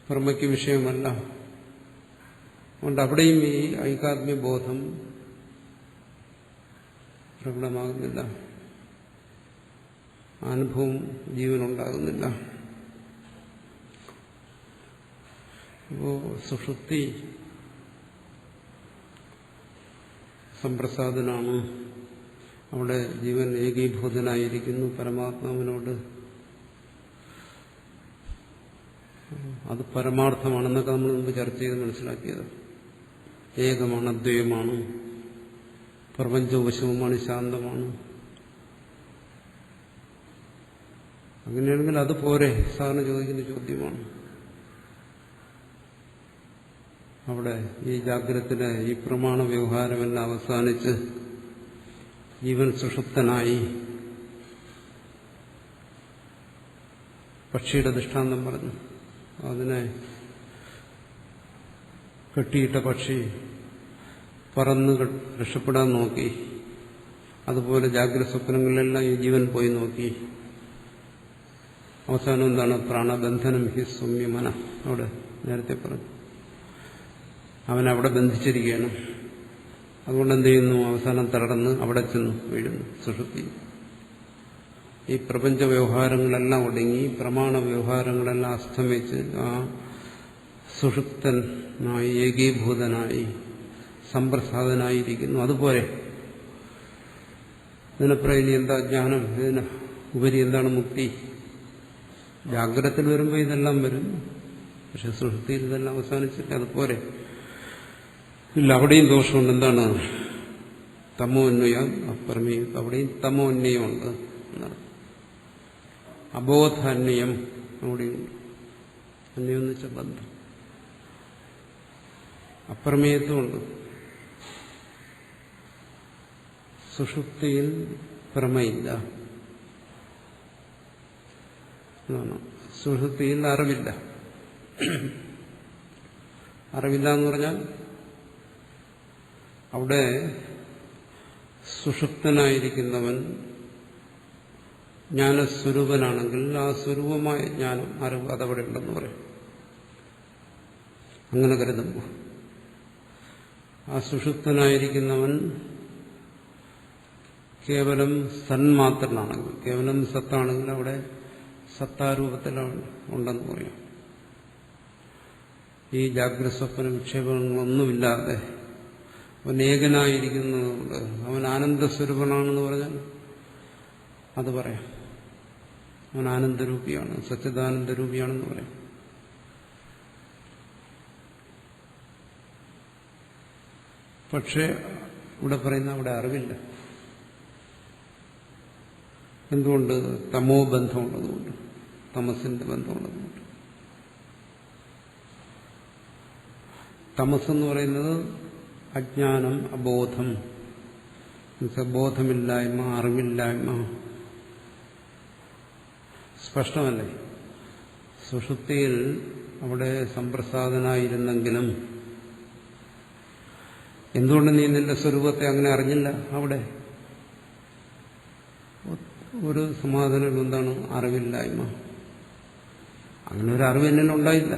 Speaker 1: പ്രമയ്ക്ക് വിഷയമല്ല. അതുകൊണ്ട് അവിടെയും ഈ ഐകാത്മ്യബോധം പ്രകടമാകുന്നില്ല, അനുഭവം ജീവനുണ്ടാകുന്നില്ല. അപ്പോ സുഷുപ്തി സംപ്രസാദനാണ്. അവിടെ ജീവൻ ഏകീഭൂതനായിരിക്കുന്നു പരമാത്മാവിനോട്. അത് പരമാർത്ഥമാണെന്നൊക്കെ നമ്മൾ മുമ്പ് ചർച്ച ചെയ്ത് മനസ്സിലാക്കിയത്. ഏകമാണ്, അദ്വൈതമാണ്, പ്രപഞ്ചവശവുമാണ്, ശാന്തമാണ്. അങ്ങനെയാണെങ്കിൽ അത് പോരെ? സാധാരണ ചോദിക്കുന്ന ചോദ്യമാണ്. അവിടെ ഈ ജാഗ്രതത്തിലെ ഈ പ്രമാണ വ്യവഹാരമെല്ലാം അവസാനിച്ച് ജീവൻ സുഷുപ്തനായി. പക്ഷിയുടെ ദൃഷ്ടാന്തം പറഞ്ഞു. അതിനെ കെട്ടിയിട്ട പക്ഷി പറന്ന് രക്ഷപ്പെടാൻ നോക്കി. അതുപോലെ ജാഗ്രത സ്വപ്നങ്ങളിലെല്ലാം ഈ ജീവൻ പോയി നോക്കി. അവസാനം എന്താണ്? പ്രാണബന്ധനം ഹി സൗമ്യമന. അവിടെ നേരത്തെ പറഞ്ഞു, അവനവിടെ ബന്ധിച്ചിരിക്കുകയാണ്. അതുകൊണ്ട് എന്ത് ചെയ്യുന്നു? അവസാനം തളർന്ന് അവിടെ ചെന്ന് വീഴുന്നു, സുഷുപ്തി. ഈ പ്രപഞ്ച വ്യവഹാരങ്ങളെല്ലാം ഒടുങ്ങി, പ്രമാണ വ്യവഹാരങ്ങളെല്ലാം അസ്തമിച്ച് ആ സുഷുപ്തനായി ഏകീഭൂതനായി സമ്പ്രസാദനായിരിക്കുന്നു. അതുപോലെ ഇതിനപ്പുറം ഇനി എന്താ ജ്ഞാനം? ഇതിന് ഉപരി എന്താണ് മുക്തി? ജാഗ്രതത്തിൽ വരുമ്പോൾ ഇതെല്ലാം വരും, പക്ഷെ സുഷുപ്തിയിൽ ഇതെല്ലാം അവസാനിച്ചിട്ട് അതുപോലെ ഇല്ല. അവിടെയും ദോഷമുണ്ട്. എന്താണ്? തമോന്വയം അപ്രമേയം. അവിടെയും തമോന്വയമുണ്ട് എന്നാണ്. അബോധാന്വയം അവിടെയുണ്ട്. അന്വയം എന്ന് വെച്ചാൽ ബന്ധം. അപ്രമേയത്വമുണ്ട്. സുഷുപ്തിയിൽ ഭ്രമയില്ല, സുഷുപ്തിയിൽ അറിവില്ല. അറിവില്ല എന്ന് പറഞ്ഞാൽ അവിടെ സുഷുപ്തനായിരിക്കുന്നവൻ ജ്ഞാനസ്വരൂപനാണെങ്കിൽ ആ സ്വരൂപമായ ജ്ഞാനം, അറിവ് അതവിടെ ഉണ്ടെന്ന് പറയും. അങ്ങനെ കരുതുമ്പോൾ ആ സുഷുപ്തനായിരിക്കുന്നവൻ കേവലം സന്മാത്രനാണെങ്കിൽ, കേവലം സത്താണെങ്കിൽ അവിടെ സത്താരൂപത്തിലാണ് ഉണ്ടെന്ന് പറയാം. ഈ ജാഗ്രത സ്വപ്ന വിക്ഷേപങ്ങളൊന്നുമില്ലാതെ അവൻ ഏകനായിരിക്കുന്നതുകൊണ്ട് അവൻ ആനന്ദസ്വരൂപനാണെന്ന് പറഞ്ഞാൽ അത് പറയാം. അവൻ ആനന്ദരൂപിയാണ്, സച്ചിദാനന്ദരൂപിയാണെന്ന് പറയാം. പക്ഷേ ഇവിടെ പറയുന്ന അവിടെ അറിവില്ല. എന്തുകൊണ്ട്? തമോ ബന്ധമുള്ളതുകൊണ്ട്, തമസിന്റെ ബന്ധമുള്ളതുകൊണ്ട്. തമസെന്ന് പറയുന്നത് അജ്ഞാനം, അബോധം, ബോധമില്ലായ്മ, അറിവില്ലായ്മ. സ്പഷ്ടമല്ലേ? സുഷുപ്തിയിൽ അവിടെ സമ്പ്രസാദനായിരുന്നെങ്കിലും എന്തുകൊണ്ട് നീ നിന്റെ സ്വരൂപത്തെ അങ്ങനെ അറിഞ്ഞില്ല? അവിടെ ഒരു സമാധാനം എന്താണ്? അറിവില്ലായ്മ. അങ്ങനെ ഒരു അറിവ് എന്നിൽ ഉണ്ടായില്ല.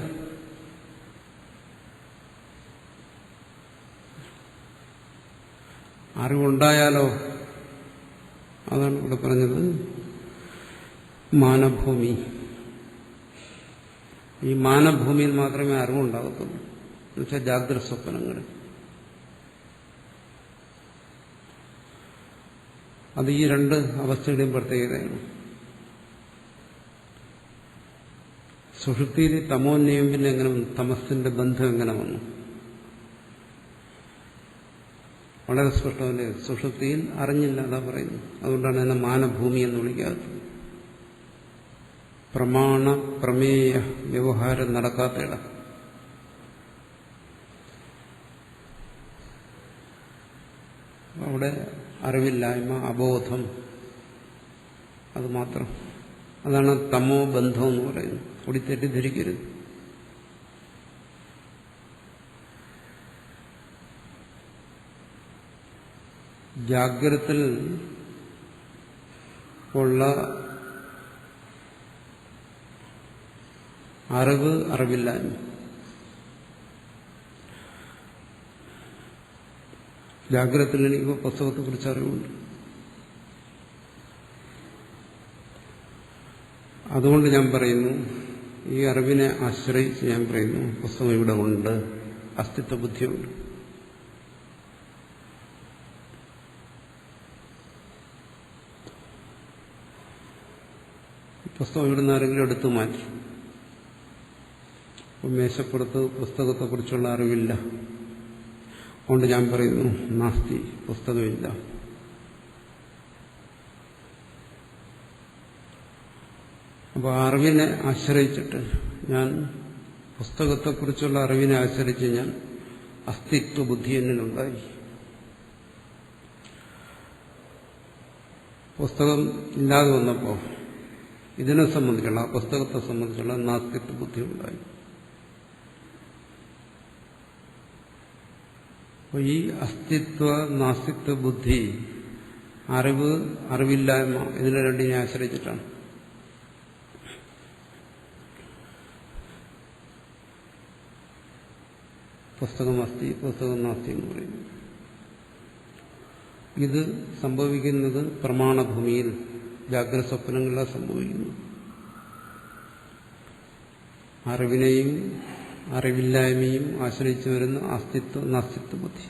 Speaker 1: അറിവുണ്ടായാലോ? അതാണ് ഇവിടെ പറഞ്ഞത്. മാനഭൂമി. ഈ മാനഭൂമിയിൽ മാത്രമേ അറിവുണ്ടാകത്തുള്ളൂ. എന്നുവെച്ചാൽ ജാഗ്രത സ്വപ്നങ്ങൾ. അത് ഈ രണ്ട് അവസ്ഥയുടെയും പ്രത്യേകതയാണ്. സുഷുപ്തിയിൽ തമോന്വയം പിന്നെ എങ്ങനെ വന്നു? തമസിന്റെ ബന്ധം എങ്ങനെ വന്നു? വളരെ സ്പഷ്ടമല്ലേ? സുഷുപ്തിയിൽ അറിഞ്ഞില്ല, അതാ പറയുന്നു. അതുകൊണ്ടാണ് എന്നെ മാനഭൂമി എന്ന് വിളിക്കാത്തത്. പ്രമാണ പ്രമേയ വ്യവഹാരം നടക്കാത്ത ഇടം. അവിടെ അറിവില്ലായ്മ, അബോധം, അത് മാത്രം. അതാണ് തമോ ബന്ധം എന്ന് പറയുന്നത്. കൂടി തെറ്റിദ്ധരിക്കരുത്. ജാഗ്രതത്തിൽ ഉള്ള അറിവ്, അറിവില്ലായ്മ. ജാഗ്രതത്തിൽ എനിക്ക് പുസ്തകത്തെക്കുറിച്ച് അറിവുണ്ട്. അതുകൊണ്ട് ഞാൻ പറയുന്നു, ഈ അറിവിനെ ആശ്രയിച്ച് ഞാൻ പറയുന്നു, പുസ്തകം ഇവിടെ ഉണ്ട്, അസ്തിത്വ ബുദ്ധിയുണ്ട്. പുസ്തകം ഇവിടുന്ന് ആരെങ്കിലും എടുത്തു മാറ്റി. മേശപ്പുറത്ത് പുസ്തകത്തെക്കുറിച്ചുള്ള അറിവില്ല. അതുകൊണ്ട് ഞാൻ പറയുന്നു നാസ്തി, പുസ്തകമില്ല. അപ്പോൾ അറിവിനെ ആശ്രയിച്ചിട്ട് ഞാൻ, പുസ്തകത്തെക്കുറിച്ചുള്ള അറിവിനെ ആശ്രയിച്ച് ഞാൻ അസ്തിത്വ ബുദ്ധി എന്നിലുണ്ടായി. പുസ്തകം ഇല്ലാതെ വന്നപ്പോൾ ഇതിനെ സംബന്ധിച്ചുള്ള, ആ പുസ്തകത്തെ സംബന്ധിച്ചുള്ള നാസ്തിത്വ ബുദ്ധി ഉണ്ടായി. അപ്പോൾ ഈ അസ്തിത്വ നാസ്തിത്വ ബുദ്ധി, അറിവ്, അറിവില്ലായ്മ, ഇതിനെ രണ്ടിനെ ആശ്രയിച്ചിട്ടാണ്. പുസ്തകം അസ്തി, പുസ്തകം നാസ്തി എന്ന് പറയുന്നു. ഇത് സംഭവിക്കുന്നത് പ്രമാണഭൂമിയിൽ, ജാഗ്രത സ്വപ്നങ്ങളിലാണ് സംഭവിക്കുന്നത്. അറിവിനെയും അറിവില്ലായ്മയും ആശ്രയിച്ചു വരുന്ന അസ്തിത്വ നാസ്തിത്വ ബുദ്ധി.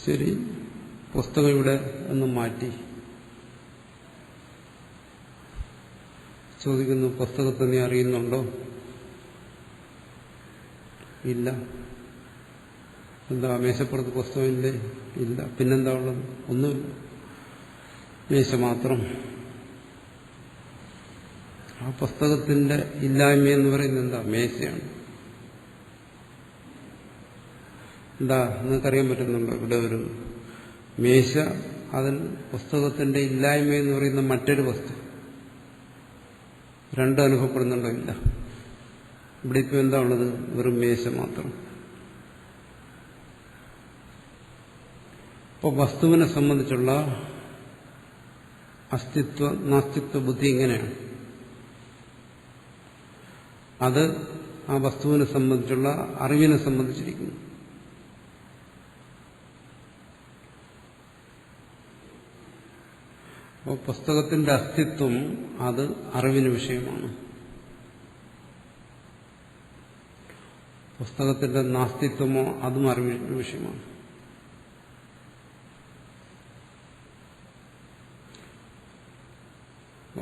Speaker 1: ശരി, പുസ്തകം ഇവിടെ ഒന്ന് മാറ്റി ചോദിക്കുന്നു, പുസ്തകത്തെ നീ അറിയുന്നുണ്ടോ? ഇല്ല. എന്താ, മേശപ്പുറത്ത് പുസ്തകമില്ലേ? ഇല്ല. പിന്നെന്താ ഉള്ളത്? ഒന്നുമില്ല, മേശ മാത്രം. ആ പുസ്തകത്തിന്റെ ഇല്ലായ്മ എന്ന് പറയുന്നത് എന്താ? മേശയാണ്. എന്താ, നിങ്ങൾക്കറിയാൻ പറ്റുന്നുണ്ടോ? ഇവിടെ ഒരു മേശ, അതിൽ പുസ്തകത്തിന്റെ ഇല്ലായ്മ എന്ന് പറയുന്ന മറ്റൊരു വസ്തു, രണ്ടും അനുഭവപ്പെടുന്നുണ്ടോ? ഇല്ല. ഇവിടെ ഇപ്പം എന്താ ഉള്ളത്? വെറും മേശ മാത്രം. അപ്പോൾ വസ്തുവിനെ സംബന്ധിച്ചുള്ള അസ്തിത്വ നാസ്തിത്വ ബുദ്ധി ഇങ്ങനെയാണ്. അത് ആ വസ്തുവിനെ സംബന്ധിച്ചുള്ള അറിവിനെ സംബന്ധിച്ചിരിക്കുന്നു. അപ്പോൾ പുസ്തകത്തിന്റെ അസ്തിത്വം അത് അറിവിന് വിഷയമാണ്. പുസ്തകത്തിന്റെ നാസ്തിത്വമോ അതും അറിവിന് വിഷയമാണ്.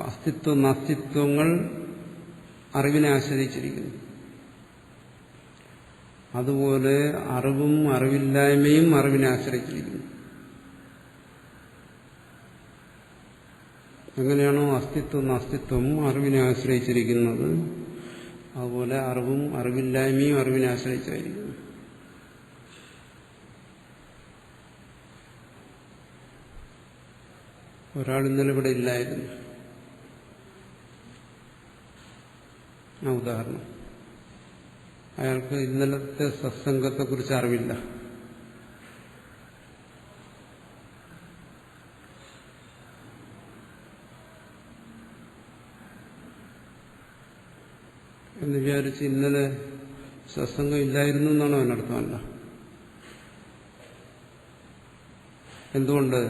Speaker 1: അസ്തിത്വ നാസ്തിത്വങ്ങൾ അറിവിനെ ആശ്രയിച്ചിരിക്കുന്നു. അതുപോലെ അറിവും അറിവില്ലായ്മയും അറിവിനെ ആശ്രയിച്ചിരിക്കുന്നു. എങ്ങനെയാണോ അസ്തിത്വം നാസ്തിത്വം അറിവിനെ ആശ്രയിച്ചിരിക്കുന്നത്, അതുപോലെ അറിവും അറിവില്ലായ്മയും അറിവിനെ ആശ്രയിച്ചായിരിക്കുന്നു. ഒരാൾ ഇന്നലെ ഇവിടെ ഇല്ലായിരുന്നു. ആ ഉദാഹരണം, അയാൾക്ക് ഇന്നലത്തെ സത്സംഗത്തെക്കുറിച്ച് അറിവില്ല. എന്ന് വിചാരിച്ച് ഇന്നലെ സത്സംഗം ഇല്ലായിരുന്നു എന്നാണോ അതിനർത്ഥമല്ല. എന്തുകൊണ്ട്?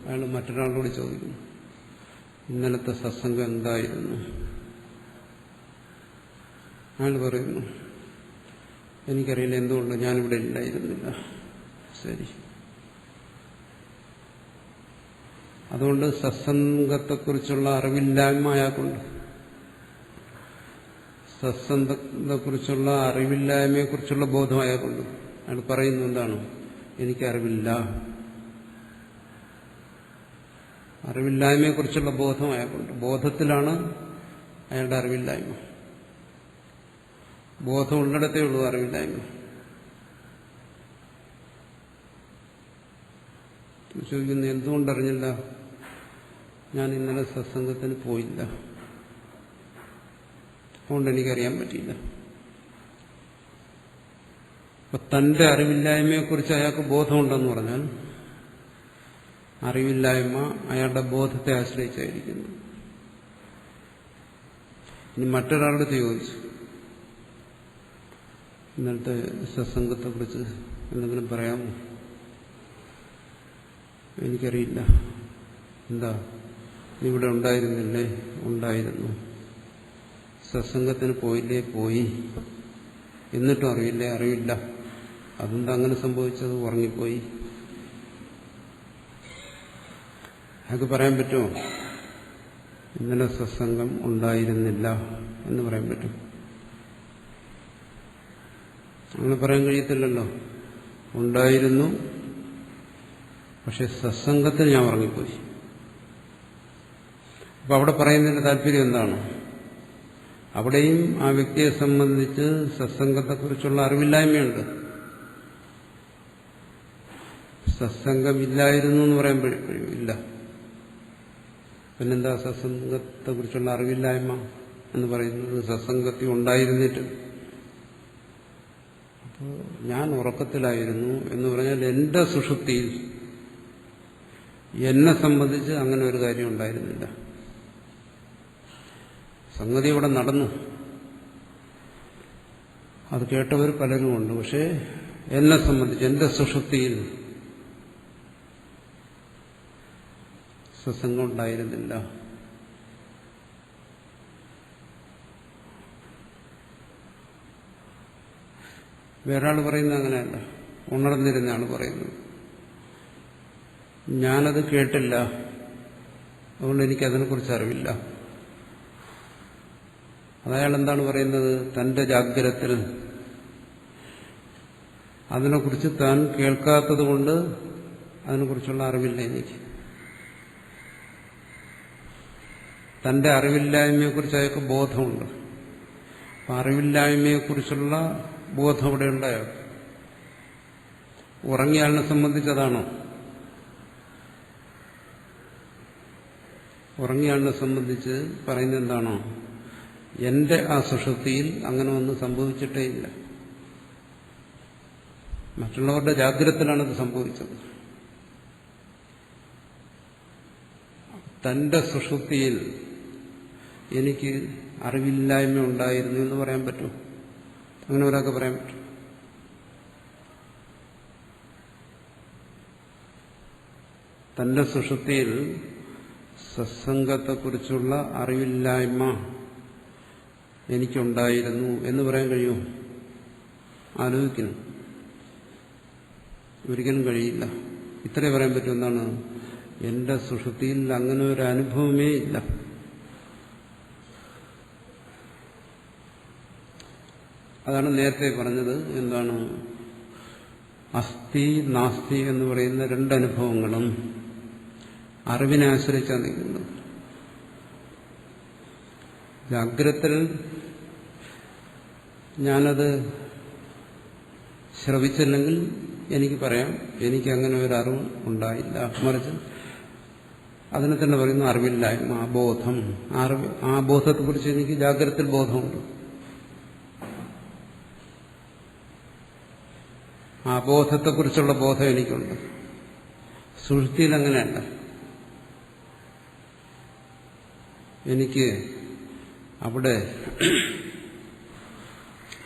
Speaker 1: അയാൾ മറ്റൊരാളോട് ചോദിക്കുന്നു, ഇന്നലത്തെ സത്സംഗം എന്തായിരുന്നു? അയാൾ പറയുന്നു, എനിക്കറിയില്ല, എന്തുകൊണ്ട്, ഞാനിവിടെ ഇല്ലായിരുന്നില്ല. ശരി. അതുകൊണ്ട് സത്സംഗത്തെക്കുറിച്ചുള്ള അറിവില്ലായ്മ അയാൾക്കുണ്ട്. സത്സംഗത്തെക്കുറിച്ചുള്ള അറിവില്ലായ്മയെക്കുറിച്ചുള്ള ബോധം അയാൾക്കുണ്ട്. അയാൾ പറയുന്നു, എന്താണ്, എനിക്കറിവില്ല. അറിവില്ലായ്മയെക്കുറിച്ചുള്ള ബോധം അയാൾക്കുണ്ട്. ബോധത്തിലാണ് അയാളുടെ അറിവില്ലായ്മ. ബോധം ഉള്ളിടത്തേ ഉള്ളൂ അറിവില്ലായ്മ. ചോദിക്കുന്നു, എന്തുകൊണ്ടറിഞ്ഞില്ല? ഞാൻ ഇന്നലെ സത്സംഗത്തിന് പോയില്ല, അതുകൊണ്ട് എനിക്കറിയാൻ പറ്റിയില്ല. അപ്പൊ തന്റെ അറിവില്ലായ്മയെക്കുറിച്ച് അയാൾക്ക് ബോധമുണ്ടെന്ന് പറഞ്ഞാൽ അറിവില്ലായ്മ അയാളുടെ ബോധത്തെ ആശ്രയിച്ചായിരിക്കുന്നു. ഇനി മറ്റൊരാളുടെ ചോദിച്ചു, ഇന്നത്തെ സത്സംഗത്തെക്കുറിച്ച് എന്തെങ്കിലും പറയാമോ? എനിക്കറിയില്ല. എന്താ, നീ ഇവിടെ ഉണ്ടായിരുന്നില്ലേ? ഉണ്ടായിരുന്നു. സത്സംഗത്തിന് പോയില്ലേ? പോയി. എന്നിട്ടും അറിയില്ലേ? അറിവില്ല. അതെന്താ അങ്ങനെ സംഭവിച്ചത്? ഉറങ്ങിപ്പോയി. അതൊക്കെ പറയാൻ പറ്റുമോ? ഇന്നലെ സത്സംഗം ഉണ്ടായിരുന്നില്ല എന്ന് പറയാൻ പറ്റും? അങ്ങനെ പറയാൻ കഴിയത്തില്ലല്ലോ. ഉണ്ടായിരുന്നു, പക്ഷെ സത്സംഗത്തിൽ ഞാൻ ഉറങ്ങിപ്പോയി. അപ്പൊ അവിടെ പറയുന്നതിന്റെ താല്പര്യം എന്താണ്? അവിടെയും ആ വ്യക്തിയെ സംബന്ധിച്ച് സത്സംഗത്തെക്കുറിച്ചുള്ള അറിവില്ലായ്മയുണ്ട്. സത്സംഗമില്ലായിരുന്നു എന്ന് പറയുമ്പോഴും ഇല്ല. പിന്നെന്താ സത്സംഗത്തെക്കുറിച്ചുള്ള അറിവില്ലായ്മ എന്ന് പറയുന്നത്? സത്സംഗത്തിൽ ഉണ്ടായിരുന്നിട്ട് ഞാൻ ഉറക്കത്തിലായിരുന്നു എന്ന് പറഞ്ഞാൽ എന്റെ സുഷുപ്തിയിൽ എന്നെ സംബന്ധിച്ച് അങ്ങനെ ഒരു കാര്യം ഉണ്ടായിരുന്നില്ല. സംഗതി ഇവിടെ നടന്നു, അത് കേട്ടവർ പലരുമുണ്ട്. പക്ഷേ എന്നെ സംബന്ധിച്ച് എന്റെ സുഷുപ്തിയിൽ സത്സംഗം ഉണ്ടായിരുന്നില്ല. വേറൊരാൾ പറയുന്നത് അങ്ങനെയല്ല, ഉണർന്നിരുന്നാണ് പറയുന്നത്. ഞാനത് കേട്ടില്ല, അതുകൊണ്ട് എനിക്കതിനെക്കുറിച്ച് അറിവില്ല. അതയാൾ എന്താണ് പറയുന്നത്? തന്റെ ജാഗ്രതത്തിൽ അതിനെക്കുറിച്ച് താൻ കേൾക്കാത്തത് കൊണ്ട് അതിനെക്കുറിച്ചുള്ള അറിവില്ല എനിക്ക്. തന്റെ അറിവില്ലായ്മയെക്കുറിച്ച് അയാൾക്ക് ബോധമുണ്ട്. അപ്പം അറിവില്ലായ്മയെക്കുറിച്ചുള്ള ബോധം ഇവിടെ ഉണ്ടായോ? ഉറങ്ങിയാളിനെ സംബന്ധിച്ചതാണോ? ഉറങ്ങിയാളിനെ സംബന്ധിച്ച് പറയുന്നത് എന്താണോ? എന്റെ ആ സുഷുപ്തിയിൽ അങ്ങനെ ഒന്നും സംഭവിച്ചിട്ടേ ഇല്ല. മറ്റുള്ളവരുടെ ജാഗ്രതത്തിലാണിത് സംഭവിച്ചത്. തന്റെ സുഷുപ്തിയിൽ എനിക്ക് അറിവില്ലായ്മ ഉണ്ടായിരുന്നു എന്ന് പറയാൻ പറ്റും? അങ്ങനെ ഒരാൾക്ക് പറയാൻ പറ്റും? തന്റെ സുഷുപ്തിയിൽ സത്സംഗത്തെക്കുറിച്ചുള്ള അറിവില്ലായ്മ എനിക്കുണ്ടായിരുന്നു എന്ന് പറയാൻ കഴിയുമോ? ആലോചിക്കുന്നു. ഒരിക്കലും കഴിയില്ല. ഇത്രേ പറയാൻ പറ്റും. എന്താണ്? എന്റെ സുഷുപ്തിയിൽ അങ്ങനെ ഒരു അനുഭവമേ ഇല്ല. അതാണ് നേരത്തെ പറഞ്ഞത്. എന്താണ്? അസ്ഥി നാസ്തി എന്ന് പറയുന്ന രണ്ടനുഭവങ്ങളും അറിവിനെ ആശ്രയിച്ചാണ് നിൽക്കുന്നത്. ജാഗ്രതത്തിൽ ഞാനത് ശ്രവിച്ചില്ലെങ്കിൽ എനിക്ക് പറയാം എനിക്കങ്ങനെ ഒരു അറിവ് ഉണ്ടായില്ല. മറിച്ച് അതിനെ തന്നെ പറയുന്നു അറിവില്ലായ്മ, ബോധം. ആ ബോധത്തെക്കുറിച്ച് എനിക്ക് ജാഗ്രതത്തിൽ ബോധമുണ്ട്. ആ ബോധത്തെക്കുറിച്ചുള്ള ബോധം എനിക്കുണ്ട്. സുഷുപ്തിയിൽ അങ്ങനെയല്ല. എനിക്ക് അവിടെ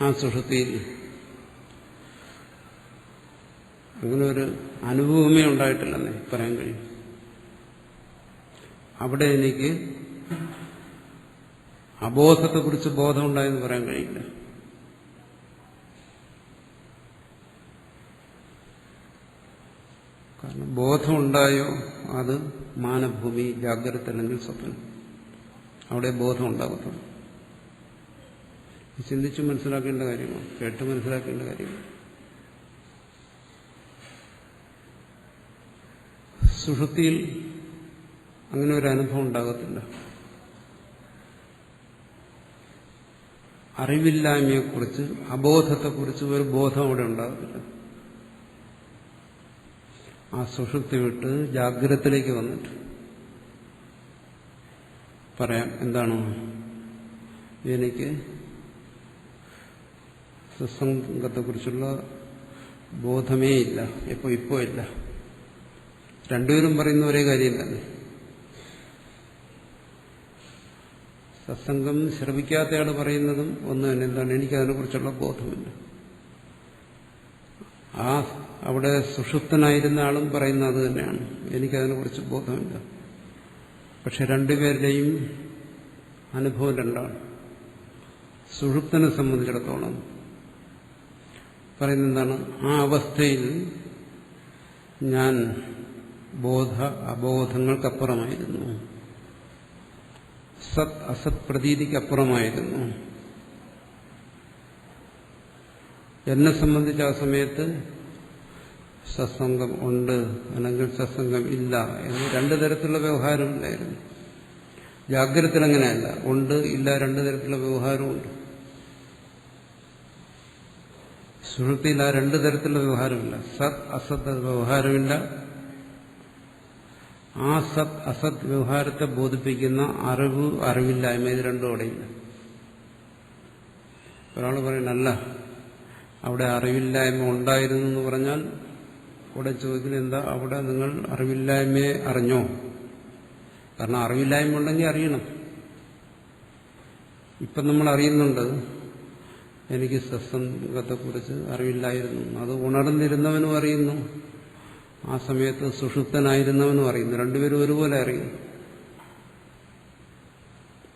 Speaker 1: ആ സുഷുപ്തിയിൽ അങ്ങനെ ഒരു അനുഭവമേ ഉണ്ടായിട്ടില്ലെന്നേ പറയാൻ കഴിയും. അവിടെ എനിക്ക് അബോധത്തെക്കുറിച്ച് ബോധമുണ്ടായെന്ന് പറയാൻ കഴിയില്ല. കാരണം ബോധമുണ്ടായോ അത് മാനഭൂമി, ജാഗ്രത അല്ലെങ്കിൽ സ്വപ്നം. അവിടെ ബോധം ഉണ്ടാകത്തുള്ളൂ. ചിന്തിച്ച് മനസ്സിലാക്കേണ്ട കാര്യമാണ്, കേട്ട് മനസ്സിലാക്കേണ്ട കാര്യമാണ്. സുഷുപ്തിയിൽ അങ്ങനെ ഒരു അനുഭവം ഉണ്ടാകത്തില്ല. അറിവില്ലായ്മയെക്കുറിച്ച്, അബോധത്തെക്കുറിച്ച് ഒരു ബോധം അവിടെ ഉണ്ടാകത്തില്ല. ആ സുഷുപ്തി വിട്ട് ജാഗ്രതത്തിലേക്ക് വന്നിട്ട് പറയാം എന്താണ്? എനിക്ക് സത്സംഗത്തെക്കുറിച്ചുള്ള ബോധമേ ഇല്ല. ഇപ്പോ ഇല്ല. രണ്ടുപേരും പറയുന്ന ഒരേ കാര്യം തന്നെ. സത്സംഗം ശ്രവിക്കാത്തയാൾ പറയുന്നതും ഒന്ന് തന്നെ. എന്താണ്? എനിക്കതിനെക്കുറിച്ചുള്ള ബോധമില്ല. അവിടെ സുഷുപ്തനായിരുന്ന ആളും പറയുന്നത് അത് തന്നെയാണ്. എനിക്കതിനെക്കുറിച്ച് ബോധമില്ല. പക്ഷെ രണ്ടുപേരുടെയും അനുഭവം രണ്ടാണ്. സുഷുപ്തനെ സംബന്ധിച്ചിടത്തോളം പറയുന്നത് എന്താണ്? ആ അവസ്ഥയിൽ ഞാൻ അബോധങ്ങൾക്കപ്പുറമായിരുന്നു. സത് അസത് പ്രതീതിക്കപ്പുറമായിരുന്നു. എന്നെ സംബന്ധിച്ച് ആ സമയത്ത് സത്സംഗം ഉണ്ട് അല്ലെങ്കിൽ സത്സംഗം ഇല്ല എന്ന് രണ്ടു തരത്തിലുള്ള വ്യവഹാരമില്ലായിരുന്നു. ജാഗ്രതത്തിൽ അങ്ങനെയല്ല. ഉണ്ട് ഇല്ല രണ്ടു തരത്തിലുള്ള വ്യവഹാരമുണ്ട്. സുഷുപ്തിയിൽ ആ രണ്ടു തരത്തിലുള്ള വ്യവഹാരമില്ല. സത് അസത് വ്യവഹാരമില്ല. ആ സത് അസത് വ്യവഹാരത്തെ ബോധിപ്പിക്കുന്ന അറിവില്ലായ്മ, ഇത് രണ്ടും അവിടെയില്ല. ഒരാൾ പറയണല്ല, അവിടെ അറിവില്ലായ്മ ഉണ്ടായിരുന്നു എന്ന് പറഞ്ഞാൽ ഇവിടെ ചോദിക്കുന്നത് എന്താ, അവിടെ നിങ്ങൾ അറിവില്ലായ്മയെ അറിഞ്ഞോ? കാരണം അറിവില്ലായ്മ ഉണ്ടെങ്കിൽ അറിയണം. ഇപ്പം നമ്മൾ അറിയുന്നുണ്ട് എനിക്ക് സത്സംഗത്തെക്കുറിച്ച് അറിവില്ലായിരുന്നു. അത് ഉണർന്നിരുന്നവനും അറിയുന്നു, ആ സമയത്ത് സുഷുപ്തനായിരുന്നവനും അറിയുന്നു. രണ്ടുപേരും ഒരുപോലെ അറിയുന്നു.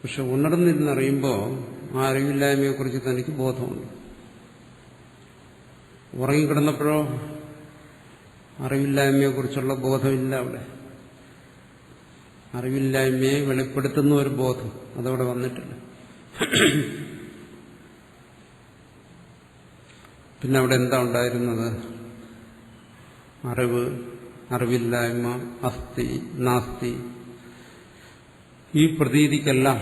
Speaker 1: പക്ഷെ ഉണർന്നിരുന്നറിയുമ്പോൾ ആ അറിവില്ലായ്മയെക്കുറിച്ച് തനിക്ക് ബോധമുണ്ട്. ഉറങ്ങിക്കിടന്നപ്പോഴോ അറിവില്ലായ്മയെക്കുറിച്ചുള്ള ബോധമില്ല. അവിടെ അറിവില്ലായ്മയെ വെളിപ്പെടുത്തുന്ന ഒരു ബോധം അതവിടെ വന്നിട്ടില്ല. പിന്നെ അവിടെ എന്താ ഉണ്ടായിരുന്നത്? അറിവ്, അറിവില്ലായ്മ, അസ്ഥി, നാസ്തി. ഈ പ്രതീതിക്കെല്ലാം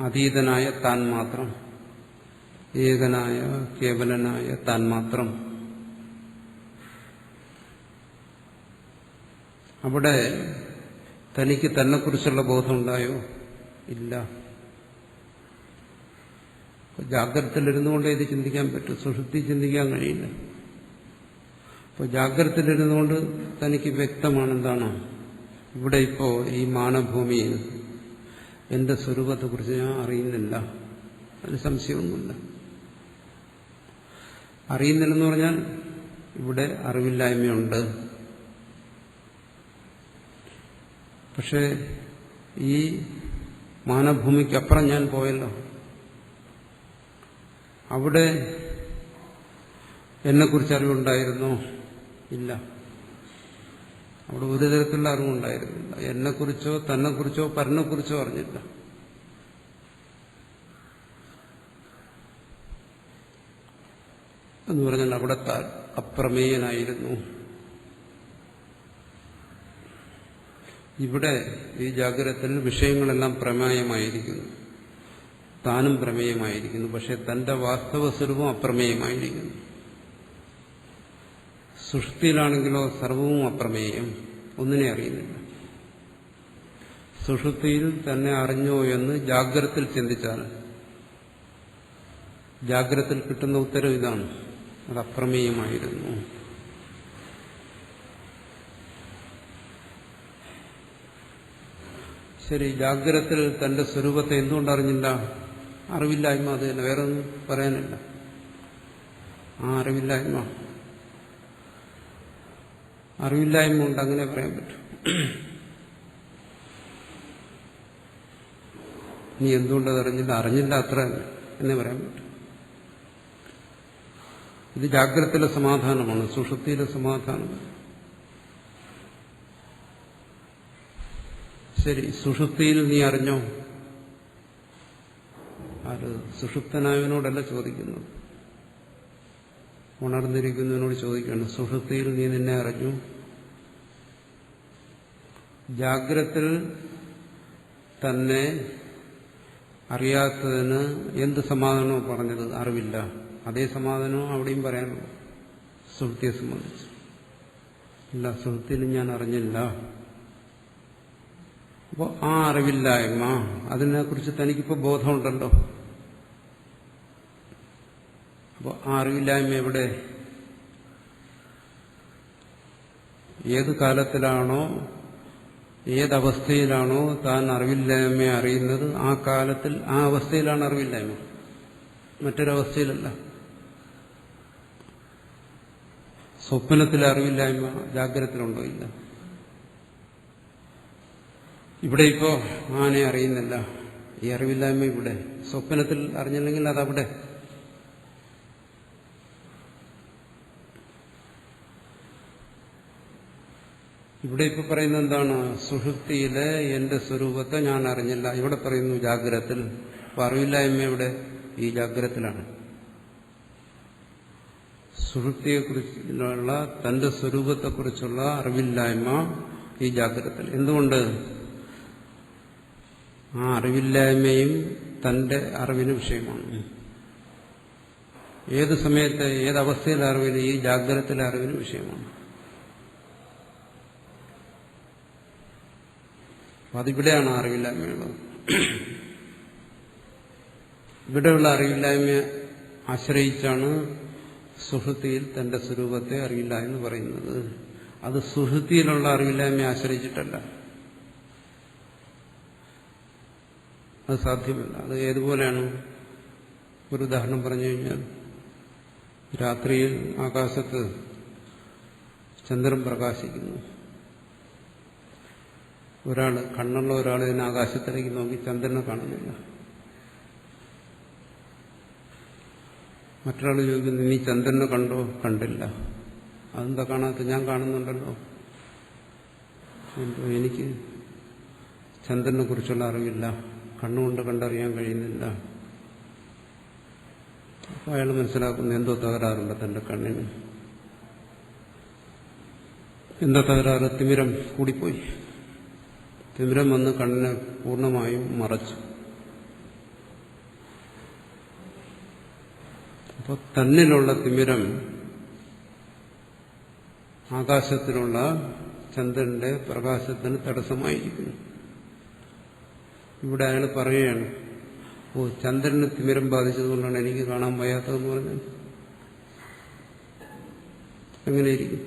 Speaker 1: അതീതനായ താൻ മാത്രം, ഏകനായ കേവലനായ താൻ മാത്രം. അവിടെ തനിക്ക് തന്നെക്കുറിച്ചുള്ള ബോധമുണ്ടായോ? ഇല്ല. ജാഗ്രതയിലിരുന്നുകൊണ്ട് ഇത് ചിന്തിക്കാൻ പറ്റും, സുഷുപ്തി ചിന്തിക്കാൻ കഴിയില്ല. അപ്പോൾ ജാഗ്രതയിലിരുന്നുകൊണ്ട് തനിക്ക് വ്യക്തമാണ് എന്താണ് ഇവിടെ ഇപ്പോൾ ഈ മാനഭൂമിയിൽ എന്റെ സ്വരൂപത്തെക്കുറിച്ച് ഞാൻ അറിയുന്നില്ല. അതിന് സംശയമൊന്നുമില്ല. അറിയുന്നില്ലെന്ന് പറഞ്ഞാൽ ഇവിടെ അറിവില്ലായ്മയുണ്ട്. പക്ഷെ ഈ മാനഭൂമിക്കപ്പുറം ഞാൻ പോയല്ലോ. അവിടെ എന്നെക്കുറിച്ച് അറിവുണ്ടായിരുന്നോ? ഇല്ല. അവിടെ ഒരു തരത്തിലുള്ള അറിവുണ്ടായിരുന്നില്ല. എന്നെക്കുറിച്ചോ തന്നെക്കുറിച്ചോ പരനെക്കുറിച്ചോ അറിഞ്ഞില്ല. എന്ന് പറഞ്ഞാൽ അവിടെ അപ്രമേയനായിരുന്നു. ഇവിടെ ഈ ജാഗ്രതത്തിൽ വിഷയങ്ങളെല്ലാം പ്രമേയമായിരിക്കുന്നു, താനും പ്രമേയമായിരിക്കുന്നു. പക്ഷെ തന്റെ വാസ്തവ സ്വരൂപം അപ്രമേയമായിരിക്കുന്നു. സുഷുപ്തിയിലാണെങ്കിലോ സർവവും അപ്രമേയം, ഒന്നിനെ അറിയുന്നില്ല. സുഷുപ്തിയിൽ തന്നെ അറിഞ്ഞോ എന്ന് ജാഗ്രതത്തിൽ ചിന്തിച്ചാൽ ജാഗ്രതത്തിൽ കിട്ടുന്ന ഉത്തരം ഇതാണ്, അത് അപ്രമേയമായിരുന്നു. ശരി, ജാഗ്രതത്തിൽ തന്റെ സ്വരൂപത്തെ എന്തുകൊണ്ട് അറിഞ്ഞില്ല? അറിവില്ലായ്മ. അത് തന്നെ, വേറെ ഒന്നും പറയാനില്ല. ആ അറിവില്ലായ്മ കൊണ്ട് അങ്ങനെ പറയാൻ പറ്റും. നീ എന്തുകൊണ്ടത് അറിഞ്ഞില്ല? അറിഞ്ഞില്ല, അത്ര എന്നേ പറയാൻ പറ്റും. ഇത് ജാഗ്രതയിലെ സമാധാനമാണ്, സുഷുപ്തിയിലെ സമാധാനം. ശരി, സുഷുപ്തിയിൽ നീ അറിഞ്ഞോ? അത് സുഷുപ്തനായവനോടല്ല ചോദിക്കുന്നത്, ഉണർന്നിരിക്കുന്നതിനോട് ചോദിക്കുകയാണ്. സുഷുപ്തിയിൽ നീ നിന്നെ അറിഞ്ഞു? ജാഗ്രതത്തിൽ തന്നെ അറിയാത്തതിന് എന്ത് സമാധാനമോ പറഞ്ഞത്? അറിവില്ല. അതേ സമാധാനവും അവിടെയും പറയാനുള്ളൂ സുഷുപ്തിയെ സംബന്ധിച്ച്. ഇല്ല, സുഷുപ്തിയിൽ ഞാൻ അറിഞ്ഞില്ല. അപ്പോൾ ആ അറിവില്ലായ്മ, അതിനെക്കുറിച്ച് തനിക്കിപ്പോൾ ബോധമുണ്ടല്ലോ. അപ്പോൾ ആ അറിവില്ലായ്മ എവിടെ? ഏത് കാലത്തിലാണോ ഏതവസ്ഥയിലാണോ താൻ അറിവില്ലായ്മയെ അറിയുന്നത്, ആ കാലത്തിൽ ആ അവസ്ഥയിലാണ് അറിവില്ലായ്മ, മറ്റൊരവസ്ഥയിലല്ല. സ്വപ്നത്തിലെ അറിവില്ലായ്മ ജാഗ്രതത്തിലുണ്ടോ? ഇല്ല. ഇവിടെ ഇപ്പോ ആനെ അറിയുന്നില്ല, ഈ അറിവില്ലായ്മ ഇവിടെ. സ്വപ്നത്തിൽ അറിഞ്ഞില്ലെങ്കിൽ അതവിടെ. ഇവിടെ ഇപ്പൊ പറയുന്നത് എന്താണ്? സുഷുപ്തിയിലെ എന്റെ സ്വരൂപത്തെ ഞാൻ അറിഞ്ഞില്ല. ഇവിടെ പറയുന്നു ജാഗ്രതത്തിൽ. അപ്പൊ അറിവില്ലായ്മ ഇവിടെ ഈ ജാഗ്രതത്തിലാണ്. സുഷുപ്തിയെക്കുറിച്ചുള്ള തന്റെ സ്വരൂപത്തെക്കുറിച്ചുള്ള അറിവില്ലായ്മ ഈ ജാഗ്രതത്തിൽ. എന്തുകൊണ്ട്? ആ അറിവില്ലായ്മയും തന്റെ അറിവിന് വിഷയമാണ്. ഏത് സമയത്ത് ഏതവസ്ഥയിലെ അറിവിന്? ഈ ജാഗ്രതത്തിലെ അറിവിന് വിഷയമാണ്. അതിവിടെയാണ് അറിവില്ലായ്മയുള്ളത്. ഇവിടെയുള്ള അറിവില്ലായ്മയെ ആശ്രയിച്ചാണ് സുഷുപ്തിയിൽ തന്റെ സ്വരൂപത്തെ അറിയില്ല എന്ന് പറയുന്നത് അത് സുഷുപ്തിയിലുള്ള അറിവില്ലായ്മയെ ആശ്രയിച്ചിട്ടല്ല. അത് സാധ്യമല്ല. അത് ഏതുപോലെയാണ്? ഒരു ഉദാഹരണം പറഞ്ഞു കഴിഞ്ഞാൽ, രാത്രിയിൽ ആകാശത്ത് ചന്ദ്രൻ പ്രകാശിക്കുന്നു. കണ്ണുള്ള ഒരാൾ ഇതിനെ ആകാശത്തിലേക്ക് നോക്കി ചന്ദ്രനെ കാണുന്നില്ല. മറ്റൊരാൾ ചോദിക്കുന്നു, നീ ചന്ദ്രനെ കണ്ടോ? കണ്ടില്ല. അതെന്താ കാണാത്ത? ഞാൻ കാണുന്നുണ്ടല്ലോ. എനിക്ക് ചന്ദ്രനെ കുറിച്ചുള്ള അറിവില്ല, കണ്ണുകൊണ്ട് കണ്ടറിയാൻ കഴിയുന്നില്ല. അപ്പോൾ അയാൾ മനസ്സിലാക്കുന്നു എന്തോ തകരാറുണ്ട് തന്റെ കണ്ണിന്. എന്താ തകരാറ്? തിമിരം കൂടിപ്പോയി. തിമിരം വന്ന് കണ്ണിനെ പൂർണ്ണമായും മറച്ചു. അപ്പോൾ തന്നിലുള്ള തിമിരം ആകാശത്തിലുള്ള ചന്ദ്രന്റെ പ്രകാശത്തിന് തടസ്സമായിരിക്കുന്നു. ഇവിടെ അയാൾ പറയുകയാണ്, ചന്ദ്രന് തിമിരം ബാധിച്ചതുകൊണ്ടാണ് എനിക്ക് കാണാൻ വയ്യാത്തതെന്ന് പറഞ്ഞാൽ എങ്ങനെയിരിക്കും?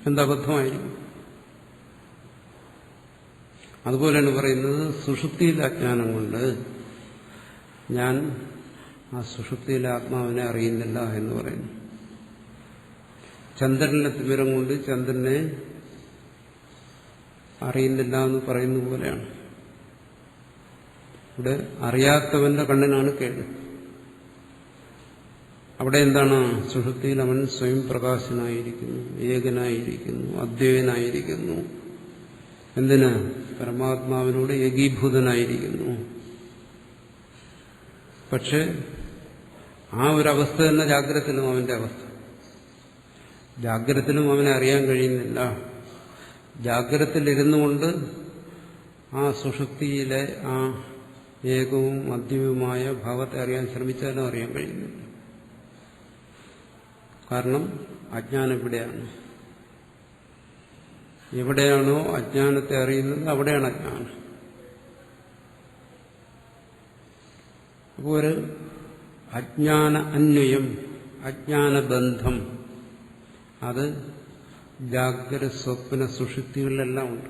Speaker 1: എന്തബദ്ധമായിരിക്കും? അതുപോലെയാണ് പറയുന്നത്, സുഷുപ്തിയിലെ അജ്ഞാനം കൊണ്ട് ഞാൻ ആ സുഷുപ്തിയിലെ ആത്മാവിനെ അറിയുന്നില്ല എന്ന് പറയുന്നു. ചന്ദ്രനിലെ തിമിരം കൊണ്ട് ചന്ദ്രനെ അറിയുന്നില്ല എന്ന് പറയുന്ന പോലെയാണ്. ഇവിടെ അറിയാത്തവന്റെ കണ്ണിനാണ് കേട്. അവിടെ എന്താണ്? സുഷുപ്തിയിൽ അവൻ സ്വയം പ്രകാശനായിരിക്കുന്നു, ഏകനായിരിക്കുന്നു, അദ്വൈതനായിരിക്കുന്നു. എന്തിന്? പരമാത്മാവിനോട് ഏകീഭൂതനായിരിക്കുന്നു. പക്ഷെ ആ ഒരവസ്ഥ തന്നെ ജാഗ്രതത്തിലും അവന്റെ അവസ്ഥ. ജാഗ്രതത്തിലും അവനെ അറിയാൻ കഴിയുന്നില്ല. ജാഗ്രതത്തിലിരുന്നു കൊണ്ട് ആ സുഷുപ്തിയിലെ ആ ഏകവും അദ്വൈതവുമായ ഭാവത്തെ അറിയാൻ ശ്രമിച്ചാലും അറിയാൻ കഴിയുന്നില്ല. കാരണം അജ്ഞാനം ഇവിടെയാണ്. എവിടെയാണോ അജ്ഞാനത്തെ അറിയുന്നത് അവിടെയാണ് അജ്ഞാനം. അപ്പോൾ ഒരു അജ്ഞാന അന്വയം, അജ്ഞാനബന്ധം അത് ജാഗ്രത, സ്വപ്ന, സുഷുപ്തികളിലെല്ലാം ഉണ്ട്.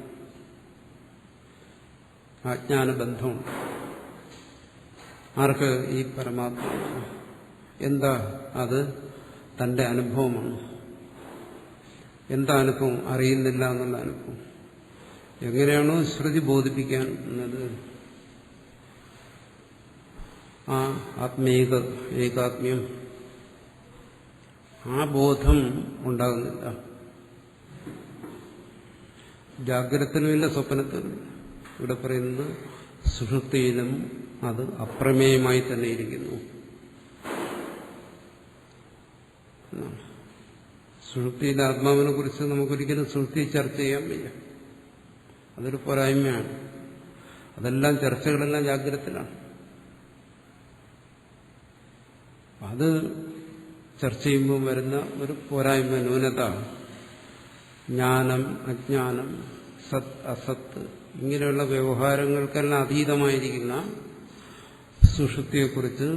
Speaker 1: അജ്ഞാനബന്ധമുണ്ട്. ആർക്ക്? ഈ പരമാത്മാവ്. എന്താ അത്? തന്റെ അനുഭവമാണ്. എന്താ അനുഭവം? അറിയുന്നില്ല എന്നുള്ള അനുഭവം. എങ്ങനെയാണോ ശ്രുതി ബോധിപ്പിക്കാൻ എന്നത് ആ ഏകാത്മ്യം, ആ ബോധം ഉണ്ടാകുന്നില്ല. ജാഗ്രതത്തിലുമില്ല, സ്വപ്നത്തിലും. ഇവിടെ പറയുന്നത് സുഷുപ്തിയിലും അത് അപ്രമേയമായി തന്നെ ഇരിക്കുന്നു. സുഷുപ്തിയിലെ ആത്മാവിനെ കുറിച്ച് നമുക്കൊരിക്കലും സുഷുപ്തി ചർച്ച ചെയ്യാൻ വയ്യ. അതൊരു പോരായ്മയാണ്. അതെല്ലാം ചർച്ചകളെല്ലാം ജാഗ്രതത്തിലാണ്. അത് ചർച്ച ചെയ്യുമ്പോൾ വരുന്ന ഒരു പോരായ്മ, ന്യൂനത, ജ്ഞാനം, അജ്ഞാനം, സത്, അസത്ത്, ഇങ്ങനെയുള്ള വ്യവഹാരങ്ങൾക്കെല്ലാം അതീതമായിരിക്കുന്ന സുഷുപ്തിയെക്കുറിച്ച്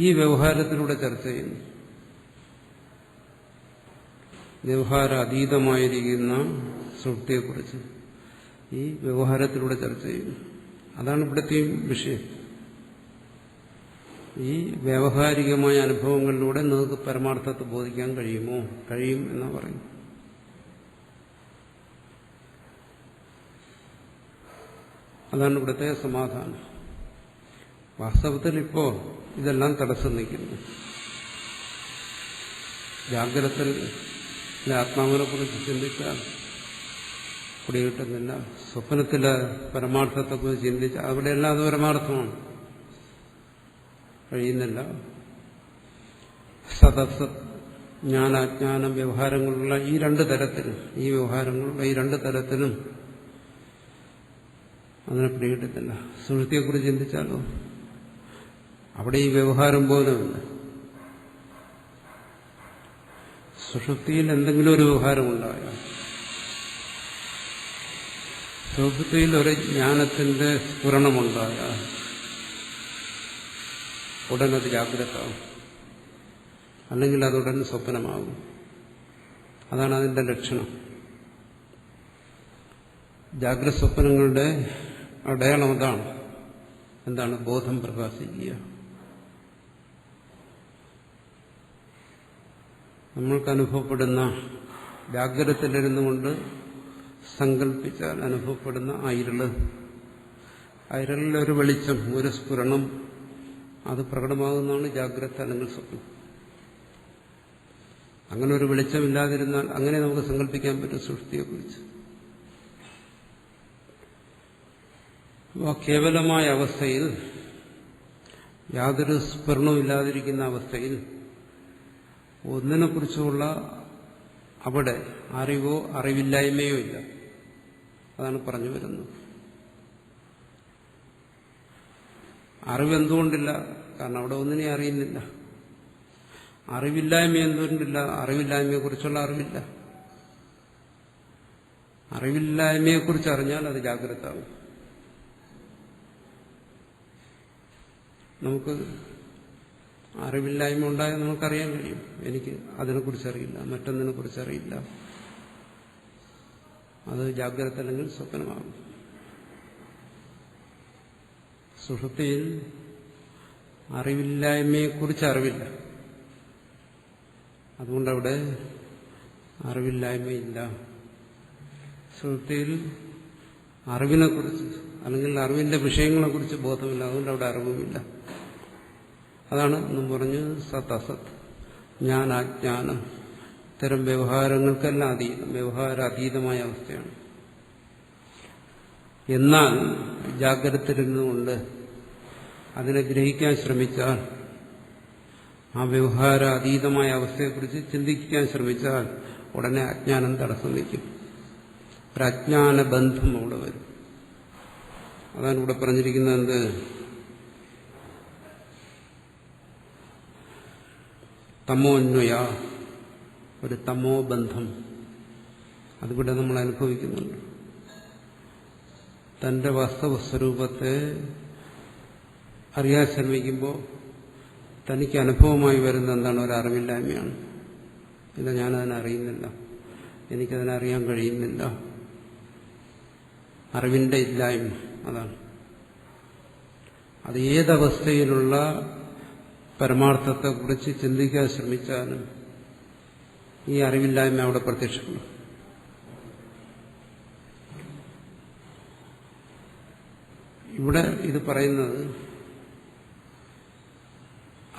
Speaker 1: ഈ വ്യവഹാരത്തിലൂടെ ചർച്ച ചെയ്യുന്നു. വ്യവഹാര അതീതമായിരിക്കുന്ന സുഷുപ്തിയെക്കുറിച്ച് ഈ വ്യവഹാരത്തിലൂടെ ചർച്ച ചെയ്യുന്നു. അതാണ് ഇവിടത്തെയും വിഷയം. ഈ വ്യാവഹാരികമായ അനുഭവങ്ങളിലൂടെ നിങ്ങൾക്ക് പരമാർത്ഥത്തെ ബോധിക്കാൻ കഴിയുമോ? കഴിയും എന്നാ പറയും. അതാണ് ഇവിടുത്തെ സമാധാനം. വാസ്തവത്തിൽ ഇപ്പോ ഇതെല്ലാം തടസ്സം നിൽക്കുന്നു. ജാഗ്രതത്തിലെ ആത്മാവിനെ കുറിച്ച് ചിന്തിച്ചാൽ പിടികിട്ടുന്നില്ല. സ്വപ്നത്തിലെ പരമാർത്ഥത്തെക്കുറിച്ച് ചിന്തിച്ചാൽ അവിടെയെല്ലാം അത് പരമാർത്ഥമാണ്, കഴിയുന്നില്ല. സദസ്, ജ്ഞാനാജ്ഞാനം, വ്യവഹാരങ്ങളുള്ള ഈ രണ്ട് തരത്തിലും, ഈ വ്യവഹാരങ്ങളുള്ള ഈ രണ്ട് തരത്തിലും അതിനെ പിടികിട്ടുന്നില്ല. സുഷുപ്തിയെക്കുറിച്ച് ചിന്തിച്ചാലോ അവിടെ ഈ വ്യവഹാരം പോലുമില്ല. സുഷുപ്തിയിൽ എന്തെങ്കിലും ഒരു വ്യവഹാരമുണ്ടായാൽ, സുഷുപ്തിയിൽ ഒരു ജ്ഞാനത്തിന്റെ സ്ഫുരണമുണ്ടായാൽ ഉടനത് ജാഗ്രതാവും, അല്ലെങ്കിൽ അതുടൻ സ്വപ്നമാകും. അതാണ് അതിന്റെ ലക്ഷണം. ജാഗ്രത സ്വപ്നങ്ങളുടെ അടയാളം അതാണ്. എന്താണ്? ബോധം പ്രകാശിക്കുക. നമ്മൾക്ക് അനുഭവപ്പെടുന്ന ജാഗ്രതത്തിലിരുന്നു കൊണ്ട് സങ്കല്പിച്ചാൽ അനുഭവപ്പെടുന്ന അയരളിലൊരു വെളിച്ചം, ഒരു സ്ഫുരണം, അത് പ്രകടമാകുന്നതാണ് ജാഗ്രത അല്ലെങ്കിൽ സ്വപ്നം. അങ്ങനെ ഒരു വെളിച്ചമില്ലാതിരുന്നാൽ അങ്ങനെ നമുക്ക് സങ്കല്പിക്കാൻ പറ്റും സൃഷ്ടിയെക്കുറിച്ച്. കേവലമായ അവസ്ഥയിൽ, യാതൊരു സ്ഫുരണവും ഇല്ലാതിരിക്കുന്ന അവസ്ഥയിൽ ഒന്നിനെക്കുറിച്ചുള്ള അവിടെ അറിവോ അറിവില്ലായ്മയോ ഇല്ല. അതാണ് പറഞ്ഞു വരുന്നത്. അറിവെന്തുകൊണ്ടില്ല? കാരണം അവിടെ ഒന്നിനെ അറിയുന്നില്ല. അറിവില്ലായ്മ എന്തുകൊണ്ടില്ല? അറിവില്ലായ്മയെക്കുറിച്ചുള്ള അറിവില്ല. അറിവില്ലായ്മയെക്കുറിച്ച് അറിഞ്ഞാൽ അത് ജാഗ്രത ആകും. നമുക്ക് അറിവില്ലായ്മ ഉണ്ടായാൽ നമുക്കറിയാൻ കഴിയും, എനിക്ക് അതിനെക്കുറിച്ച് അറിയില്ല, മറ്റൊന്നിനെക്കുറിച്ച് അറിയില്ല. അത് ജാഗ്രത അല്ലെങ്കിൽ സ്വപ്നമാകും. സുഷുപ്തിയിൽ അറിവില്ലായ്മയെക്കുറിച്ച് അറിവില്ല. അതുകൊണ്ടവിടെ അറിവില്ലായ്മയില്ല. സുഷുപ്തിയിൽ അറിവിനെക്കുറിച്ച് അല്ലെങ്കിൽ അറിവിന്റെ വിഷയങ്ങളെക്കുറിച്ച് ബോധമില്ല. അതുകൊണ്ട് അവിടെ അറിവുമില്ല. അതാണ് എന്നും പറഞ്ഞ് സത് അസത്, ജ്ഞാനാജ്ഞാനം, ഇത്തരം വ്യവഹാരങ്ങൾക്കെല്ലാം അതീതം, വ്യവഹാരാതീതമായ അവസ്ഥയാണ്. എന്നാൽ ജാഗ്രതയിലിരുന്നുകൊണ്ട് അതിനെ ഗ്രഹിക്കാൻ ശ്രമിച്ചാൽ, ആ വ്യവഹാരാതീതമായ അവസ്ഥയെക്കുറിച്ച് ചിന്തിക്കാൻ ശ്രമിച്ചാൽ ഉടനെ അജ്ഞാനം തടസ്സം നിൽക്കും. ഒരു അജ്ഞാന ബന്ധം അവിടെ വരും. അതാണ് ഇവിടെ പറഞ്ഞിരിക്കുന്നത്. എന്ത്? തമോന്വയ, ഒരു തമോ ബന്ധം അതിവിടെ നമ്മൾ അനുഭവിക്കുന്നുണ്ട്. തന്റെ വാസ്തവ സ്വരൂപത്തെ അറിയാൻ ശ്രമിക്കുമ്പോൾ തനിക്ക് അനുഭവമായി വരുന്ന എന്താണ്? ഒരു അറിവില്ലായ്മയാണ്. ഇല്ല, ഞാനതിനെ അറിയുന്നില്ല, എനിക്കതിനെ അറിയാൻ കഴിയുന്നില്ല. അറിവിന്റെ ഇല്ലായ്മ അതാണ്. അത് ഏതവസ്ഥയിലുള്ള പരമാർത്ഥത്തെക്കുറിച്ച് ചിന്തിക്കാൻ ശ്രമിച്ചാലും ഈ അറിവില്ലായ്മ അവിടെ പ്രത്യക്ഷപ്പെടും. ഇവിടെ ഇത് പറയുന്നത്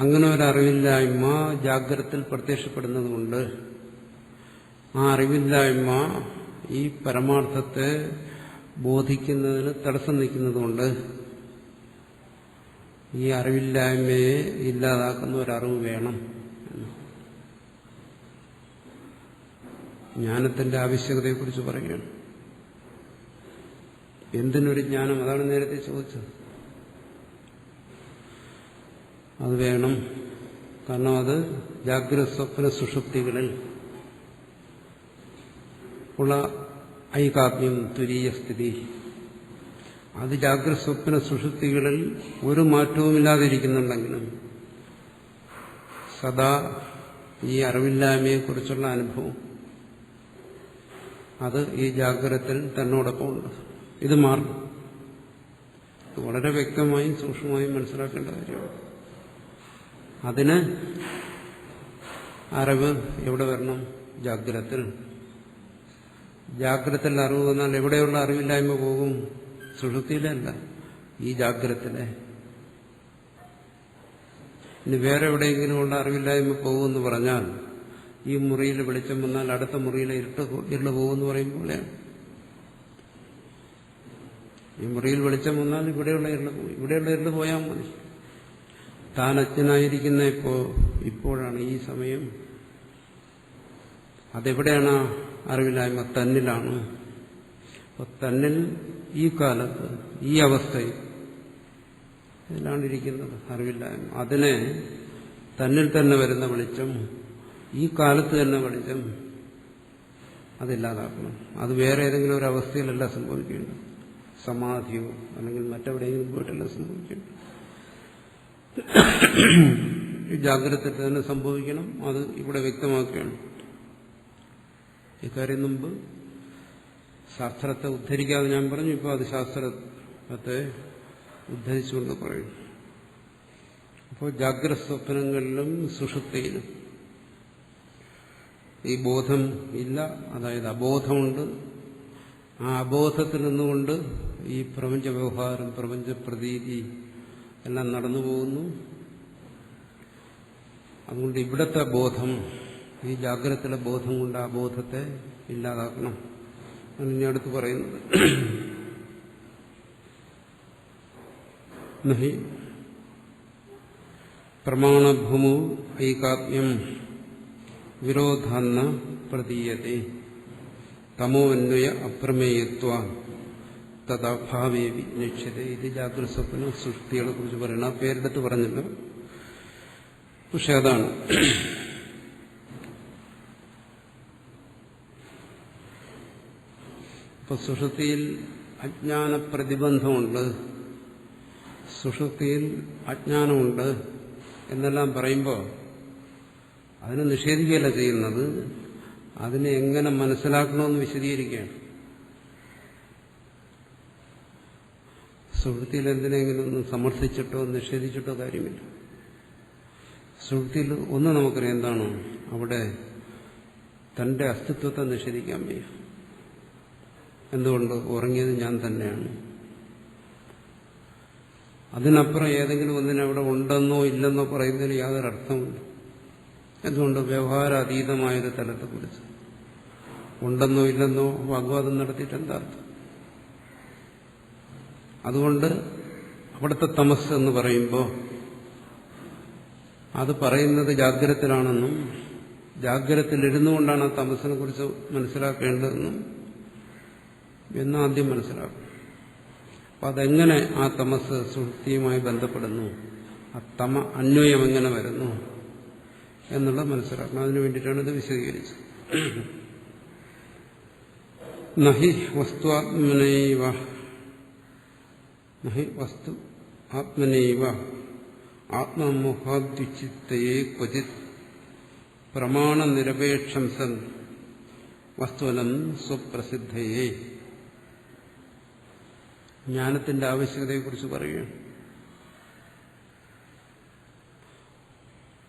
Speaker 1: അങ്ങനെ ഒരു അറിവില്ലായ്മ ജാഗ്രതയിൽ പ്രത്യക്ഷപ്പെടുന്നതുകൊണ്ട്, ആ അറിവില്ലായ്മ ഈ പരമാർത്ഥത്തെ ബോധിക്കുന്നതിന് തടസ്സം നിൽക്കുന്നതുകൊണ്ട് ഈ അറിവില്ലായ്മയെ ഇല്ലാതാക്കുന്ന ഒരറിവ് വേണം. ജ്ഞാനത്തിന്റെ ആവശ്യകതയെക്കുറിച്ച് പറയുകയാണ്. എന്തിനൊരു ജ്ഞാനം? അതാണ് നേരത്തെ ചോദിച്ചത്. അത് വേണം. കാരണം അത് ജാഗ്രത സ്വപ്ന സുഷുപ്തികളിൽ ഉള്ള ഐകാത്മ്യം, തുരീയ സ്ഥിതി, അത് ജാഗ്രത സ്വപ്ന സുഷുപ്തികളിൽ ഒരു മാറ്റവുമില്ലാതിരിക്കുന്നുണ്ടെങ്കിലും സദാ ഈ അറിവില്ലായ്മയെക്കുറിച്ചുള്ള അനുഭവം അത് ഈ ജാഗ്രതത്തിൽ തന്നോടൊപ്പമുണ്ട്. ഇത് മാറും. വളരെ വ്യക്തമായും സൂക്ഷ്മമായും മനസ്സിലാക്കേണ്ട കാര്യമാണ്. അതിന് അറിവ് എവിടെ വരണം? ജാഗ്രതത്തിൽ. ജാഗ്രതത്തിൽ അറിവ് വന്നാൽ എവിടെയുള്ള അറിവില്ലായ്മ പോകും? സുഷുപ്തിയിലല്ല, ഈ ജാഗ്രതത്തിലെ. ഇനി വേറെ എവിടെയെങ്കിലുമുള്ള അറിവില്ലായ്മ പോകുമെന്ന് പറഞ്ഞാൽ, ഈ മുറിയിൽ വെളിച്ചം വന്നാൽ അടുത്ത മുറിയിലെ ഇരുള് പോകുമെന്ന് പറയുമ്പോഴാണ്. ഈ മുറിയിൽ വെളിച്ചം വന്നാൽ ഇവിടെയുള്ള ഇരുള് പോയാൽ മതി. താൻ അജ്ഞനായിരിക്കുന്ന ഇപ്പോഴാണ്, ഈ സമയം. അതെവിടെയാണ് അറിവില്ലായ്മ? തന്നിലാണ്. അപ്പോൾ തന്നിൽ ഈ കാലത്ത് ഈ അവസ്ഥയിൽ ഇതിലാണ് ഇരിക്കുന്നത് അറിവില്ലായ്മ. അതിനെ തന്നിൽ തന്നെ വരുന്ന വെളിച്ചം, ഈ കാലത്ത് തന്നെ വെളിച്ചം, അതില്ലാതാക്കണം. അത് വേറെ ഏതെങ്കിലും ഒരു അവസ്ഥയിലല്ല സംഭവിക്കേണ്ടത്. സമാധിയോ അല്ലെങ്കിൽ മറ്റെവിടെയെങ്കിലും പോയിട്ടല്ല സംഭവിക്കേണ്ടത്. ജാഗ്രതത്തിൽ തന്നെ സംഭവിക്കണം. അത് ഇവിടെ വ്യക്തമാക്കുകയാണ്. ഇക്കാര്യം മുമ്പ് ശാസ്ത്രത്തെ ഉദ്ധരിക്കാതെ ഞാൻ പറഞ്ഞു. ഇപ്പോൾ അത് ശാസ്ത്രത്തെ ഉദ്ധരിച്ചുകൊണ്ട് പറയും. അപ്പോൾ ജാഗ്രത സ്വപ്നങ്ങളിലും സുഷുപ്തിയിലും ഈ ബോധം ഇല്ല, അതായത് അബോധമുണ്ട്. ആ അബോധത്തിൽ നിന്നുകൊണ്ട് ഈ പ്രപഞ്ച വ്യവഹാരം, പ്രപഞ്ച പ്രതീതി എല്ലാം നടന്നു പോകുന്നു. അതുകൊണ്ട് ഇവിടുത്തെ ബോധം, ഈ ജാഗ്രതത്തിലെ ബോധം കൊണ്ട് ആ ബോധത്തെ ഇല്ലാതാക്കണം. ആണ് ഇനി അടുത്ത് പറയുന്നത്. നഹി പ്രമാണഭൂമോ ഐകാത്മ്യം വിരോധാന്ന പ്രതീയത്തെ തമോന്വയ അപ്രമേയത്വ തഥാഭാവേ വിജ്ഞക്ഷ്യത്തെ. ഇത് ജാഗ്രത സ്വപ്ന സൃഷ്ടികളെ കുറിച്ച് പറയണം. ആ പേരെടുത്ത് പറഞ്ഞില്ല, പക്ഷെ അതാണ്. ഇപ്പൊ സുഷുപ്തിയിൽ അജ്ഞാന പ്രതിബന്ധമുണ്ട്, സുഷുപ്തിയിൽ അജ്ഞാനമുണ്ട് എന്നെല്ലാം പറയുമ്പോൾ അതിനെ നിഷേധിക്കുകയല്ല ചെയ്യുന്നത്, അതിനെ എങ്ങനെ മനസ്സിലാക്കണമെന്ന് വിശദീകരിക്കുകയാണ്. സുഷുപ്തിയിൽ എന്തിനെങ്കിലും സമർത്ഥിച്ചിട്ടോ നിഷേധിച്ചിട്ടോ കാര്യമില്ല. സുഷുപ്തിയിൽ ഒന്ന് നമുക്കറിയാം എന്താണ്, അവിടെ തന്റെ അസ്തിത്വത്തെ നിഷേധിക്കാൻ വയ്യ. എന്തുകൊണ്ട്? ഉറങ്ങിയത് ഞാൻ തന്നെയാണ്. അതിനപ്പുറം ഏതെങ്കിലും ഒന്നിനവിടെ ഉണ്ടെന്നോ ഇല്ലെന്നോ പറയുന്നതിന് യാതൊരു അർത്ഥമില്ല. എന്തുകൊണ്ട്? വ്യവഹാരാതീതമായൊരു തലത്തെക്കുറിച്ച് ഉണ്ടെന്നോ ഇല്ലെന്നോ വാഗ്വാദം നടത്തിയിട്ട് എന്താ അർത്ഥം? അതുകൊണ്ട് അവിടുത്തെ തമസ് എന്ന് പറയുമ്പോൾ അത് പറയുന്നത് ജാഗ്രതത്തിലാണെന്നും ജാഗ്രതത്തിലിരുന്നുകൊണ്ടാണ് ആ തമസിനെ കുറിച്ച് മനസ്സിലാക്കേണ്ടതെന്നും എന്നാദ്യം മനസ്സിലാക്കും. അപ്പം അതെങ്ങനെ ആ തമസ് സുഷുപ്തിയുമായി ബന്ധപ്പെടുന്നു, ആ തമ അന്വയം എങ്ങനെ വരുന്നു എന്നുള്ളത് മനസ്സിലാക്കണം. അതിനു വേണ്ടിയിട്ടാണ് ഇത് വിശദീകരിച്ചത്. നഹി വസ്തു ആത്മനൈവ ആത്മമോഹാദ്യുച്ചിത്തയെ ക്വചിത് പ്രമാണനിരപേക്ഷം സൻ വസ്തുവനം സ്വപ്രസിദ്ധയെ. ജ്ഞാനത്തിന്റെ ആവശ്യകതയെക്കുറിച്ച് പറയുകയാണ്.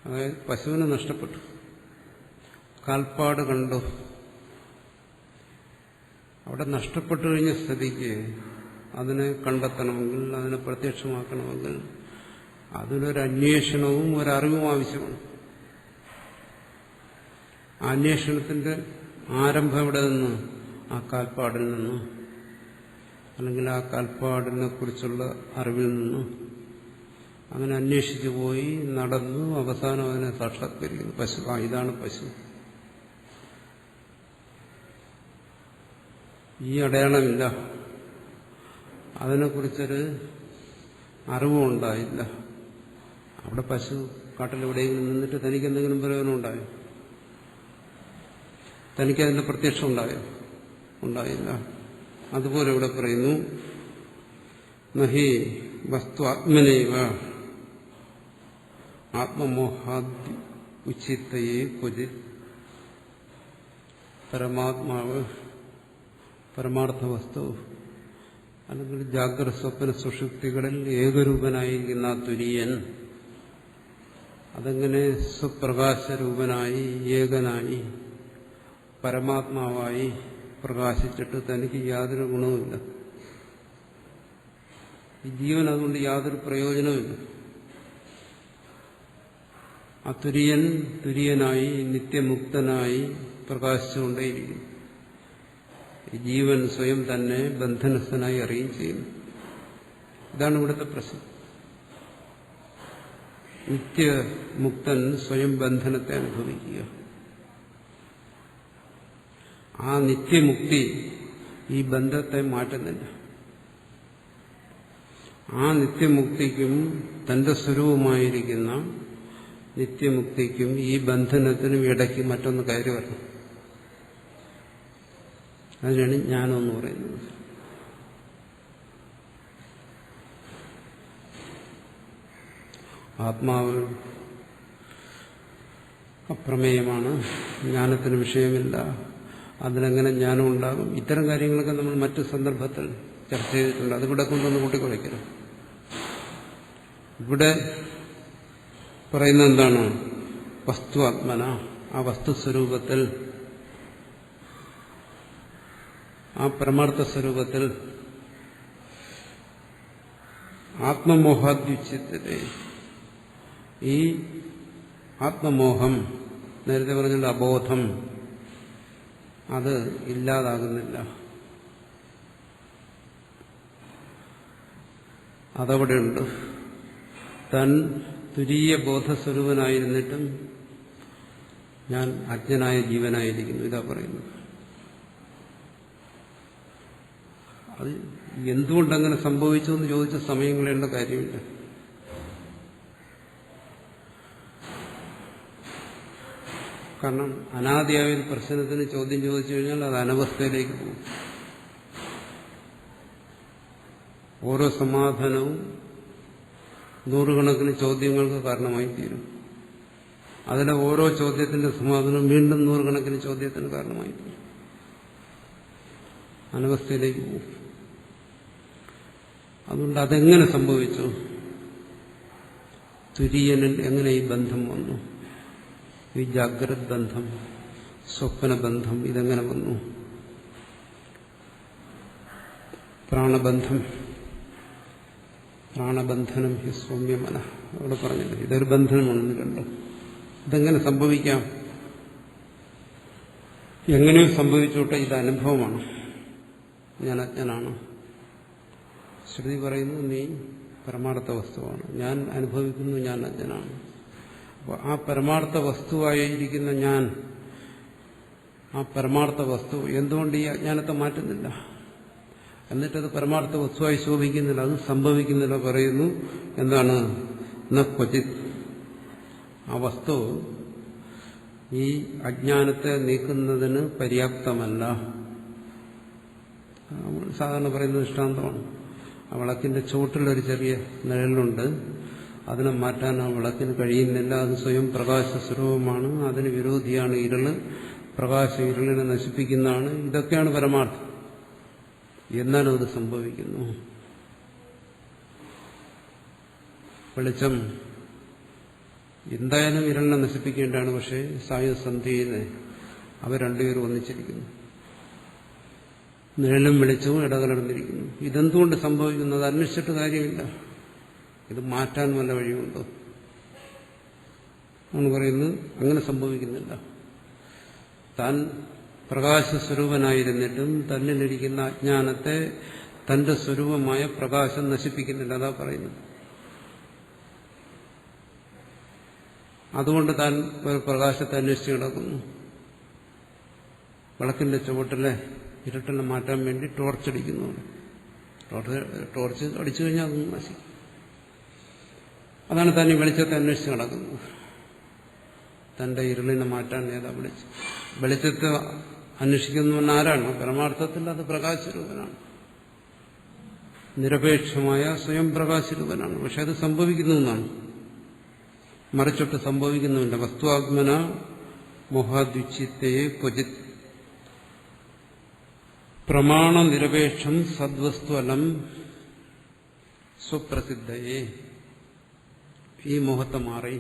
Speaker 1: അതായത് പശുവിനെ നഷ്ടപ്പെട്ടു, കാൽപ്പാട് കണ്ടു. അവിടെ നഷ്ടപ്പെട്ടു കഴിഞ്ഞ സ്ഥിതിക്ക് അതിനെ കണ്ടെത്തണമെങ്കിൽ, അതിനെ പ്രത്യക്ഷമാക്കണമെങ്കിൽ അതിനൊരു അന്വേഷണവും ഒരറിവും ആവശ്യമാണ്. ആ അന്വേഷണത്തിന്റെ ആരംഭം എവിടെ നിന്ന്? ആ കാൽപ്പാടിൽ നിന്ന്, അല്ലെങ്കിൽ ആ കാൽപ്പാടിനെ കുറിച്ചുള്ള അറിവിൽ നിന്ന്. അങ്ങനെ അന്വേഷിച്ചു പോയി, നടന്നു, അവസാനം അതിനെ സാക്ഷാത്കരിക്കുന്നു. പശു, ഇതാണ് പശു. ഈ അടയാളമില്ല, അതിനെക്കുറിച്ചൊരു അറിവും ഉണ്ടായില്ല. അവിടെ പശു കാട്ടിലെവിടെയെങ്കിലും നിന്നിട്ട് തനിക്ക് എന്തെങ്കിലും പ്രയോജനം ഉണ്ടായോ? തനിക്കതിന്റെ പ്രത്യക്ഷം ഉണ്ടായോ? ഉണ്ടായില്ല. അതുപോലെ ഇവിടെ പറയുന്നു, നഹി വസ്തു ആത്മനൈവ ആത്മമോഹാദി ഉച്ചിത്തയെ ക്വചിത്. പരമാത്മാവ്, പരമാർത്ഥ വസ്തു, അല്ലെങ്കിൽ ജാഗ്രത സ്വപ്ന സുഷുപ്തികളിൽ ഏകരൂപനായിരിക്കുന്ന ആ തുര്യൻ അതെങ്ങനെ സ്വപ്രകാശരൂപനായി, ഏകനായി, പരമാത്മാവായി പ്രകാശിച്ചിട്ട് തനിക്ക് യാതൊരു ഗുണവുമില്ല. ഈ ജീവൻ അതുകൊണ്ട് യാതൊരു പ്രയോജനവുമില്ല. ആ തുര്യനായി നിത്യമുക്തനായി പ്രകാശിച്ചുകൊണ്ടേയിരിക്കുന്നു. ഈ ജീവൻ സ്വയം തന്നെ ബന്ധനസ്ഥനായി അറിയുകയും ചെയ്യുന്നു. ഇതാണ് ഇവിടുത്തെ പ്രശ്നം. നിത്യമുക്തൻ സ്വയം ബന്ധനത്തെ അനുഭവിക്കുക. ആ നിത്യമുക്തി ഈ ബന്ധത്തെ മാറ്റുന്നില്ല. ആ നിത്യമുക്തിക്കും തന്റെ സ്വരൂപമായിരിക്കുന്ന നിത്യമുക്തിക്കും ഈ ബന്ധനത്തിനും ഇടയ്ക്ക് മറ്റൊന്ന് കയറി വരണം. അതിനാണ് ജ്ഞാനമെന്ന് പറയുന്നത്. ആത്മാവ് അപ്രമേയമാണ്, ജ്ഞാനത്തിന് വിഷയമില്ല, അതിനെങ്ങനെ ജ്ഞാനം ഉണ്ടാകും, ഇത്തരം കാര്യങ്ങളൊക്കെ നമ്മൾ മറ്റു സന്ദർഭത്തിൽ ചർച്ച ചെയ്തിട്ടുണ്ട്. അതിവിടെ കൊണ്ടൊന്ന് കൂട്ടിക്കുറയ്ക്കരുത്. ഇവിടെ പറയുന്നത് എന്താണ്? വസ്തു ആത്മന, ആ വസ്തുസ്വരൂപത്തിൽ, ആ പരമാർത്ഥ സ്വരൂപത്തിൽ ആത്മമോഹാദ്യുച്യത്തെ, ഈ ആത്മമോഹം, നേരത്തെ പറഞ്ഞുള്ള അബോധം, അത് ഇല്ലാതാകുന്നില്ല. അതവിടെയുണ്ട്. താൻ തുരീയ ബോധസ്വരൂപനായിരുന്നിട്ടും ഞാൻ അജ്ഞനായ ജീവനായിരിക്കുന്നു, ഇതാ പറയുന്നത്. അത് എന്തുകൊണ്ടങ്ങനെ സംഭവിച്ചു എന്ന് ചോദിച്ച സമയം കളയേണ്ട കാര്യമില്ല. കാരണം അനാദിയായ ഒരു പ്രശ്നത്തിന് ചോദ്യം ചോദിച്ചു കഴിഞ്ഞാൽ അത് അനവസ്ഥയിലേക്ക് പോകും. ഓരോ സമാധാനവും നൂറുകണക്കിന് ചോദ്യങ്ങൾക്ക് കാരണമായി തീരും. അതിലെ ഓരോ ചോദ്യത്തിന്റെ സമാധാനം വീണ്ടും നൂറുകണക്കിന് ചോദ്യത്തിന് കാരണമായി തീരും. അനവസ്ഥയിലേക്ക് പോകും. അതുകൊണ്ട് അതെങ്ങനെ സംഭവിച്ചു? തുര്യനിൽ എങ്ങനെ ഈ ബന്ധം വന്നു? ഈ ജാഗ്രത് ബന്ധം, സ്വപ്നബന്ധം, ഇതെങ്ങനെ വന്നു? പ്രാണബന്ധം, പ്രാണബന്ധനം ഹി സൗമ്യമന, അവിടെ പറഞ്ഞില്ല. ഇതൊരു ബന്ധനമാണെന്ന് കണ്ടു. ഇതെങ്ങനെ സംഭവിക്കാം? എങ്ങനെയോ സംഭവിച്ചോട്ടെ, ഇത് അനുഭവമാണ്. ഞാൻ അജ്ഞനാണ്. ശ്രുതി പറയുന്നു നീ പരമാർത്ഥ വസ്തുവാണ്, ഞാൻ അനുഭവിക്കുന്നു, ഞാൻ അജ്ഞനാണ്. അപ്പോൾ ആ പരമാർത്ഥ വസ്തുവായിരിക്കുന്ന ഞാൻ, ആ പരമാർത്ഥ വസ്തു എന്തുകൊണ്ട് ഈ അജ്ഞാനത്തെ മാറ്റുന്നില്ല? എന്നിട്ടത് പരമാർത്ഥ വസ്തുവായി ശോഭിക്കുന്നില്ല, അത് സംഭവിക്കുന്നില്ല. പറയുന്നു എന്താണ്? ന ക്വചിത്, ആ വസ്തു ഈ അജ്ഞാനത്തെ നീക്കുന്നതിന് പര്യാപ്തമല്ല. സാധാരണ പറയുന്ന ദൃഷ്ടാന്തമാണ്. ആ വിളക്കിന്റെ ചുവട്ടിലൊരു ചെറിയ നിഴലുണ്ട്, അതിനെ മാറ്റാൻ ആ വിളക്കിന് കഴിയുന്നില്ല. അത് സ്വയം പ്രകാശ സ്വരൂപമാണ്, അതിന് വിരോധിയാണ് ഇരുള്. പ്രകാശം ഇരുളിനെ നശിപ്പിക്കുന്നതാണ്. ഇതൊക്കെയാണ് പരമാർത്ഥം. എന്നാലും അത് സംഭവിക്കുന്നു. വെളിച്ചം എന്തായാലും ഇരുളിനെ നശിപ്പിക്കേണ്ടതാണ്. പക്ഷേ സായുസന്ധിയിൽ അവർ രണ്ടുപേരും ഒന്നിച്ചിരിക്കുന്നു. നിഴലും വെളിച്ചവും ഇടകലർന്നിരിക്കുന്നു. ഇതെന്തുകൊണ്ട് സംഭവിക്കുന്നു? അത് അന്വേഷിച്ചിട്ട് കാര്യമില്ല. ഇത് മാറ്റാൻ വല്ല വഴിയുണ്ടോ എന്ന് പറയുന്നത് അങ്ങനെ സംഭവിക്കുന്നില്ല. താൻ പ്രകാശസ്വരൂപനായിരുന്നിട്ടും തന്നിലിരിക്കുന്ന അജ്ഞാനത്തെ തന്റെ സ്വരൂപമായ പ്രകാശം നശിപ്പിക്കുന്നില്ല. അതാ പറയുന്നത്. അതുകൊണ്ട് താൻ ഒരു പ്രകാശത്തെ അന്വേഷിച്ച് കിടക്കുന്നു. വിളക്കിന്റെ ചുവട്ടിലെ ഇരുട്ടിനെ മാറ്റാൻ വേണ്ടി ടോർച്ച് അടിക്കുന്നു. ടോർച്ച് അടിച്ചു കഴിഞ്ഞാൽ അതൊന്നും നശിക്കും. അതാണ് താൻ ഈ വെളിച്ചത്തെ അന്വേഷിച്ച് നടക്കുന്നത്. തന്റെ ഇരുളിനെ മാറ്റാൻ ഏതാ വെളിച്ചത്തെ അന്വേഷിക്കുന്നവൻ ആരാണ്? പരമാർത്ഥത്തിൽ അത് പ്രകാശരൂപനാണ്, നിരപേക്ഷമായ സ്വയം പ്രകാശരൂപനാണ്. പക്ഷെ അത് സംഭവിക്കുന്നു എന്നാണ്, മറിച്ചൊട്ട് സംഭവിക്കുന്നുമില്ല. വസ്തുവാത്മന മോഹാദ്വിച്ഛിത്തയെ ക്വചിത് പ്രമാണനിരപേക്ഷം സദ്വസ്തു അലം സ്വപ്രസിദ്ധയെ. ഈ മോഹത്തെ മാറി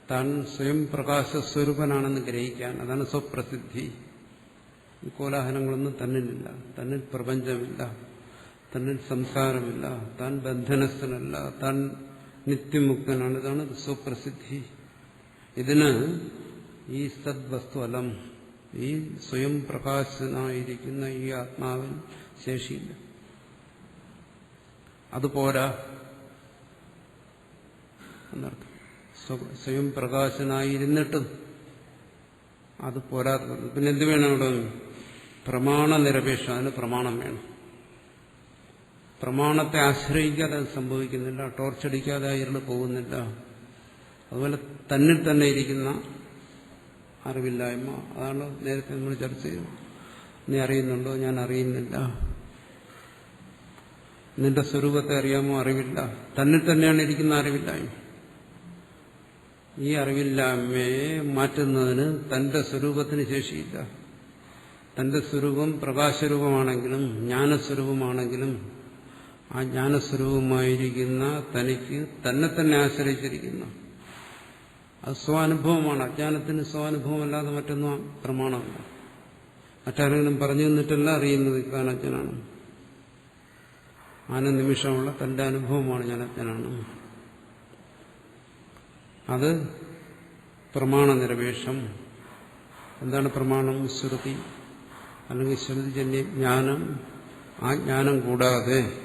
Speaker 1: താൻ സ്വയം പ്രകാശസ്വരൂപനാണെന്ന് ഗ്രഹിക്കാൻ, അതാണ് സ്വപ്രസിദ്ധി. ഈ കോലാഹലങ്ങളൊന്നും തന്നിലില്ല, തന്നിൽ പ്രപഞ്ചമില്ല, തന്നിൽ സംസാരമില്ല, താൻ ബന്ധനസ്ഥനല്ല, താൻ നിത്യമുക്തനാണ്. ഇതാണ് സ്വപ്രസിദ്ധി. ഇതിന് ഈ സദ്വസ്തു അലം, ഈ സ്വയം പ്രകാശനായിരിക്കുന്ന ഈ ആത്മാവിൽ ശേഷിയില്ല. അതുപോരാ എന്നർത്ഥം. സ്വയം പ്രകാശനായിരുന്നിട്ടും അത് പോരാത്തത്. പിന്നെ എന്ത് വേണം അവിടെ? പ്രമാണനിരപേക്ഷം. അതിന് പ്രമാണം വേണം. പ്രമാണത്തെ ആശ്രയിക്കാതെ അത് സംഭവിക്കുന്നില്ല. ടോർച്ചടിക്കാതെ ഇരുള് പോകുന്നില്ല. അതുപോലെ തന്നിൽ തന്നെ ഇരിക്കുന്ന അറിവില്ലായ്മ, അതാണ് നേരത്തെ നമ്മൾ ചർച്ച ചെയ്തത്. നീ അറിയുന്നുണ്ടോ? ഞാൻ അറിയുന്നില്ല. നിന്റെ സ്വരൂപത്തെ അറിയാമോ? അറിവില്ല. തന്നിൽ തന്നെയാണ് ഇരിക്കുന്ന അറിവില്ലായ്മ. ഈ അറിവില്ലായ്മയെ മാറ്റുന്നതിന് തന്റെ സ്വരൂപത്തിന് ശേഷിയില്ല. തന്റെ സ്വരൂപം പ്രകാശരൂപമാണെങ്കിലും ജ്ഞാനസ്വരൂപമാണെങ്കിലും ആ ജ്ഞാനസ്വരൂപമായിരിക്കുന്ന തനിക്ക് തന്നെ ആശ്രയിച്ചിരിക്കുന്ന അത് സ്വാനുഭവമാണ്. അജ്ഞാനത്തിന് സ്വാനുഭവമല്ലാതെ മറ്റൊന്നും പ്രമാണമല്ല. മറ്റാരെങ്കിലും പറഞ്ഞു തന്നിട്ടല്ല അറിയുന്നത് താൻ അജ്ഞനാണ്. നിമിഷമുള്ള തന്റെ അനുഭവമാണ് ഞാൻ അജ്ഞനാണ്. അത് പ്രമാണനിരപേക്ഷം. എന്താണ് പ്രമാണം? ശ്രുതി അല്ലെങ്കിൽ ശ്രുതിജന്യ ജ്ഞാനം. ആ ജ്ഞാനം കൂടാതെ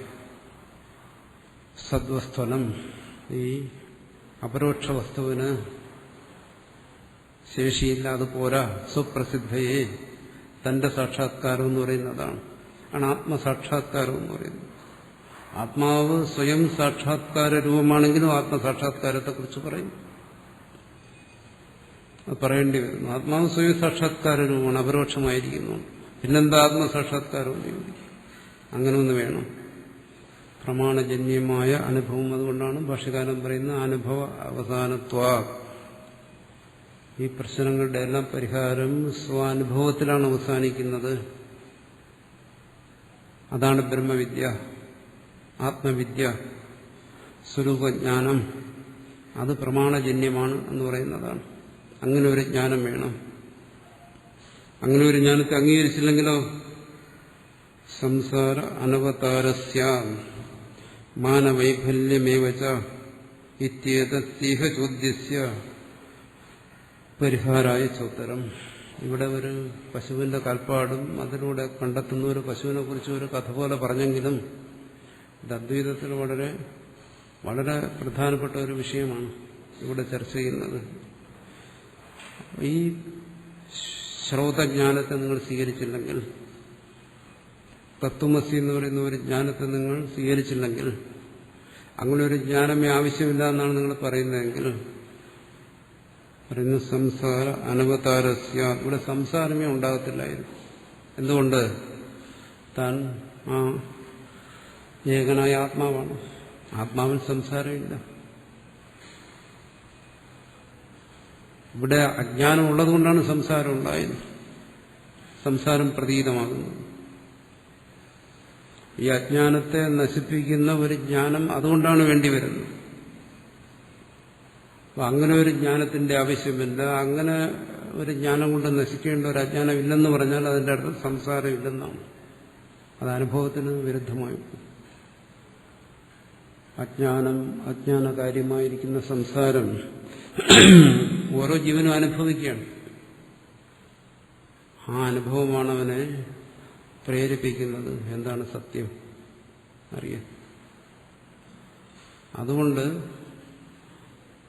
Speaker 1: സദ്വസ്തുനം, ഈ അപരോക്ഷ വസ്തുവിന് ശേഷിയില്ല. അത് പോരാ. സുപ്രസിദ്ധയെ തന്റെ സാക്ഷാത്കാരം എന്ന് പറയുന്നതാണ്. ആണ് ആത്മസാക്ഷാത്കാരം എന്ന് പറയുന്നത്. ആത്മാവ് സ്വയം സാക്ഷാത്കാര രൂപമാണെങ്കിലും ആത്മസാക്ഷാത്കാരത്തെക്കുറിച്ച് പറയും. അത് പറയേണ്ടി വരുന്നു. ആത്മാവ് സ്വയം സാക്ഷാത്കാര രൂപമാണ്, അപരോക്ഷമായിരിക്കുന്നു. പിന്നെന്താ ആത്മസാക്ഷാത്കാരം? അങ്ങനെ ഒന്ന് വേണം. പ്രമാണജന്യമായ അനുഭവം. അതുകൊണ്ടാണ് ഭാഷ്യകാരൻ പറയുന്ന അനുഭവ അവസാനത്വാ. ഈ പ്രശ്നങ്ങളുടെ എല്ലാം പരിഹാരം സ്വാനുഭവത്തിലാണ് അവസാനിക്കുന്നത്. അതാണ് ബ്രഹ്മവിദ്യ, ആത്മവിദ്യ, സ്വരൂപജ്ഞാനം. അത് പ്രമാണജന്യമാണ് എന്ന് പറയുന്നതാണ്. അങ്ങനെ ഒരു ജ്ഞാനം വേണം. അങ്ങനെ ഒരു ജ്ഞാനത്തെ അംഗീകരിച്ചില്ലെങ്കിലോ സംസാര അനവതാരസ്യ മാനവൈഫല്യമേവച ഇത്യേതീഹ ചോദ്യസ്യ പരിഹാരായ ചോത്തരം. ഇവിടെ ഒരു പശുവിന്റെ കാൽപ്പാടും അതിലൂടെ കണ്ടെത്തുന്ന ഒരു പശുവിനെ കുറിച്ച് ഒരു കഥ പോലെ പറഞ്ഞെങ്കിലും ഇത് അദ്വൈതത്തിൽ വളരെ വളരെ പ്രധാനപ്പെട്ട ഒരു വിഷയമാണ് ഇവിടെ ചർച്ച ചെയ്യുന്നത്. ഈ ശ്രൗതജ്ഞാനത്തെ നിങ്ങൾ സ്വീകരിച്ചില്ലെങ്കിൽ, തത്വമസി എന്ന് പറയുന്ന ഒരു ജ്ഞാനത്തെ നിങ്ങൾ സ്വീകരിച്ചില്ലെങ്കിൽ, അങ്ങനെ ഒരു ജ്ഞാനമേ ആവശ്യമില്ല എന്നാണ് നിങ്ങൾ പറയുന്നതെങ്കിൽ, പറയുന്ന സംസാര അനവതാരസ്യ, ഇവിടെ സംസാരമേ ഉണ്ടാകത്തില്ലായിരുന്നു. എന്തുകൊണ്ട്? താൻ ആ ഏകനായ ആത്മാവാണ്. ആത്മാവിൽ സംസാരമില്ല. ഇവിടെ അജ്ഞാനം ഉള്ളതുകൊണ്ടാണ് സംസാരം ഉണ്ടായത്. സംസാരം പ്രതീതമാകുന്നത്. ഈ അജ്ഞാനത്തെ നശിപ്പിക്കുന്ന ഒരു ജ്ഞാനം അതുകൊണ്ടാണ് വേണ്ടി വരുന്നത്. അപ്പൊ അങ്ങനെ ഒരു ജ്ഞാനത്തിന്റെ ആവശ്യമില്ല. അങ്ങനെ ഒരു ജ്ഞാനം കൊണ്ട് നശിക്കേണ്ട ഒരു അജ്ഞാനം ഇല്ലെന്ന് പറഞ്ഞാൽ അതിന്റെ അർത്ഥം സംസാരം ഇല്ലെന്നാണ്. അത് അനുഭവത്തിന് വിരുദ്ധമായി. അജ്ഞാനം, അജ്ഞാനകാര്യമായിരിക്കുന്ന സംസാരം ഓരോ ജീവനും അനുഭവിക്കുകയാണ്. ആ അനുഭവമാണ് അവനെ പ്രേരിപ്പിക്കുന്നത്. എന്താണ് സത്യം അറിയാൻ. അതുകൊണ്ട്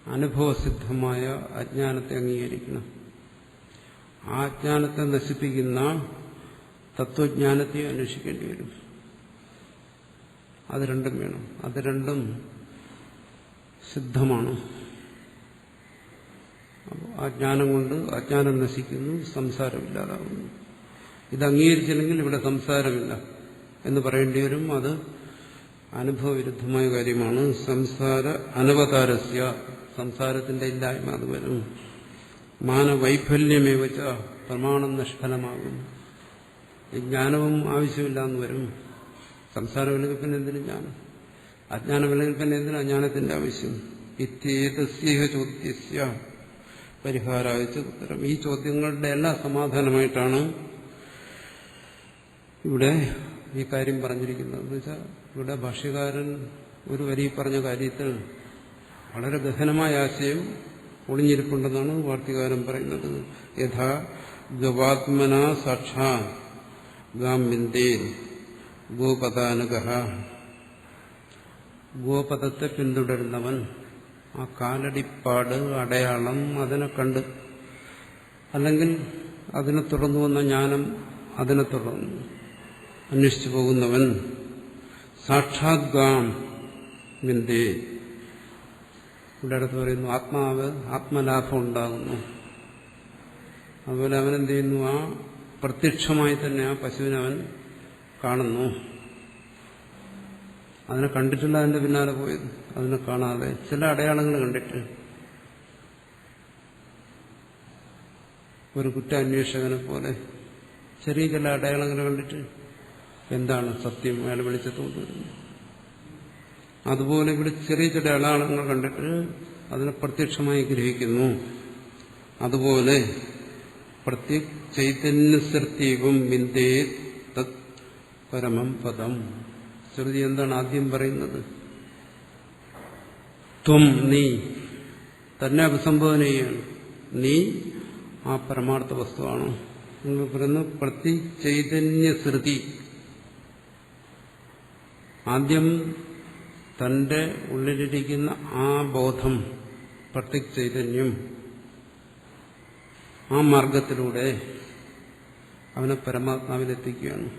Speaker 1: അനുഭവസിദ്ധമായ അജ്ഞാനത്തെ അംഗീകരിക്കണം. ആ അജ്ഞാനത്തെ നശിപ്പിക്കുന്ന തത്വജ്ഞാനത്തെ അന്വേഷിക്കേണ്ടി വരും. അത് രണ്ടും വേണം. അത് രണ്ടും സിദ്ധമാണ്. അപ്പോൾ ആ ജ്ഞാനം കൊണ്ട് അജ്ഞാനം നശിക്കുന്നു, സംസാരമില്ലാതാകുന്നു. ഇത് അംഗീകരിച്ചില്ലെങ്കിൽ ഇവിടെ സംസാരമില്ല എന്ന് പറയേണ്ടി വരും. അത് അനുഭവവിരുദ്ധമായ കാര്യമാണ്. സംസാര അനവതാരസ്യ, സംസാരത്തിന്റെ ഇല്ലായ്മ അത് വരും. മാനവൈഫല്യമേവച്ച, പ്രമാണം നിഷ്ഫലമാകും. ഈ ജ്ഞാനവും ആവശ്യമില്ല എന്ന് വരും. സംസാരമില്ലെങ്കിൽ പിന്നെ എന്തിനും ജ്ഞാനം? അജ്ഞാനമില്ലെങ്കിൽ പിന്നെ എന്തിനും അജ്ഞാനത്തിന്റെ ആവശ്യം? ഇത്യേതസ്യ ചോദ്യസ്യ പരിഹാരായ ഉത്തരം. ഈ ചോദ്യങ്ങളുടെ എല്ലാ സമാധാനമായിട്ടാണ് ഇവിടെ ഈ കാര്യം പറഞ്ഞിരിക്കുന്നത്. എന്ന് വെച്ചാൽ ഇവിടെ ഭാഷ്യകാരൻ ഒരു വരി പറഞ്ഞ കാര്യത്തിൽ വളരെ ഗഹനമായ ആശയം ഒളിഞ്ഞിരിപ്പുണ്ടെന്നാണ് വാർത്തികാരൻ പറയുന്നത്. യഥാ ഗവാത്മന സാക്ഷാ ഗാംബിന്ദേ ഗോപദാനകഃ, ഗോപദത്തെ പിന്തുടരുന്നവൻ, ആ കാലടിപ്പാട്, അടയാളം അതിനെ കണ്ട്, അല്ലെങ്കിൽ അതിനെ തുടർന്നു വന്ന ജ്ഞാനം അതിനെ തുടർന്ന് അന്വേഷിച്ചു പോകുന്നവൻ, സാക്ഷാത് ഗാം വിന്ദേ, ഇവിടെ അടുത്ത് പറയുന്നു ആത്മാവ് ആത്മലാഭം ഉണ്ടാകുന്നു. അതുപോലെ അവനെന്ത് ചെയ്യുന്നു? ആ പ്രത്യക്ഷമായി തന്നെ ആ പശുവിനെ അവൻ കാണുന്നു. അതിനെ കണ്ടിട്ടില്ല അതിന്റെ പിന്നാലെ പോയത്. അതിനെ കാണാതെ ചില അടയാളങ്ങൾ കണ്ടിട്ട്, ഒരു കുറ്റാന്വേഷകനെ പോലെ ചെറിയ ചില അടയാളങ്ങൾ കണ്ടിട്ട് എന്താണ് സത്യം അയാൾ വെളിച്ചത്തോണ്ട് വരുന്നു. അതുപോലെ ഇവിടെ ചെറിയ ചില അടയാളങ്ങൾ കണ്ടിട്ട് അതിനെ പ്രത്യക്ഷമായി ഗ്രഹിക്കുന്നു. അതുപോലെ പ്രത്യക് ചൈതന്യസൃത്യവും വിന്ദേ തത് പരമം പദം. ശ്രുതി എന്താണ് ആദ്യം പറയുന്നത്? ത്വം, നീ തന്നെ അഭിസംബോധന ചെയ്യാണ്. നീ ആ പരമാർത്ഥ വസ്തുവാണോ നിങ്ങൾ പറയുന്നു. പ്രത്യക് ചൈതന്യസൃതി, ആദ്യം തന്റെ ഉള്ളിലിരിക്കുന്ന ആ ബോധം, പ്രത്യക് ചൈതന്യം, ആ മാർഗത്തിലൂടെ അവനെ പരമാത്മാവിലെത്തിക്കുകയാണ്.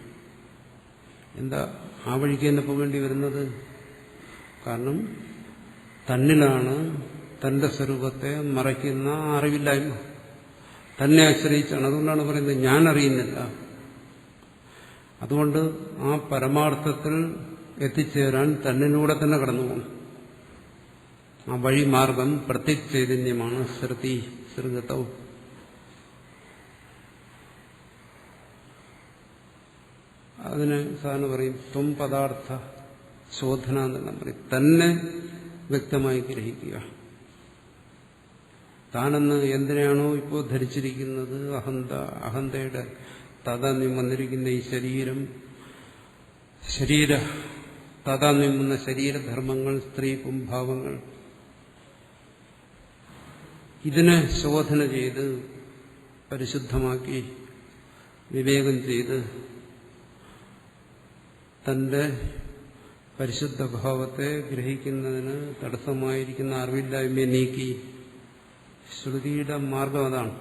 Speaker 1: എന്താ ആ വഴിക്ക് തന്നെ പോകേണ്ടി വരുന്നത്? കാരണം തന്നിലാണ് തന്റെ സ്വരൂപത്തെ മറയ്ക്കുന്ന അറിവില്ലായ്മ, തന്നെ ആശ്രയിച്ചാണ്. അതുകൊണ്ടാണ് പറയുന്നത് ഞാൻ അറിയുന്നില്ല. അതുകൊണ്ട് ആ പരമാർത്ഥത്തിൽ എത്തിച്ചേരാൻ തന്നിലൂടെ തന്നെ കടന്നു പോകണം. ആ വഴി മാർഗം പ്രത്യക് ചൈതന്യമാണ്. ശ്രുതി ശ്രുതവും അതിന് സാധാരണ പറയും ത്വം പദാർത്ഥ ശോധന എന്നെല്ലാം പറയും. തന്നെ വ്യക്തമായി ഗ്രഹിക്കുക. താനെന്ന് എന്തിനാണോ ഇപ്പോൾ ധരിച്ചിരിക്കുന്നത്, അഹന്തയുടെ താതാത്മ്യം വന്നിരിക്കുന്ന ഈ ശരീര താതാത്മ്യം വന്ന ശരീരധർമ്മങ്ങൾ, സ്ത്രീ പുംഭാവങ്ങൾ, ഇതിനെ ശോധന ചെയ്ത് പരിശുദ്ധമാക്കി വിവേകം ചെയ്ത് തന്റെ പരിശുദ്ധ ഭാവത്തെ ഗ്രഹിക്കുന്നതിന് തടസ്സമായിരിക്കുന്ന അറിവില്ലായ്മയെ നീക്കി. ശ്രുതിയുടെ മാർഗം അതാണ്.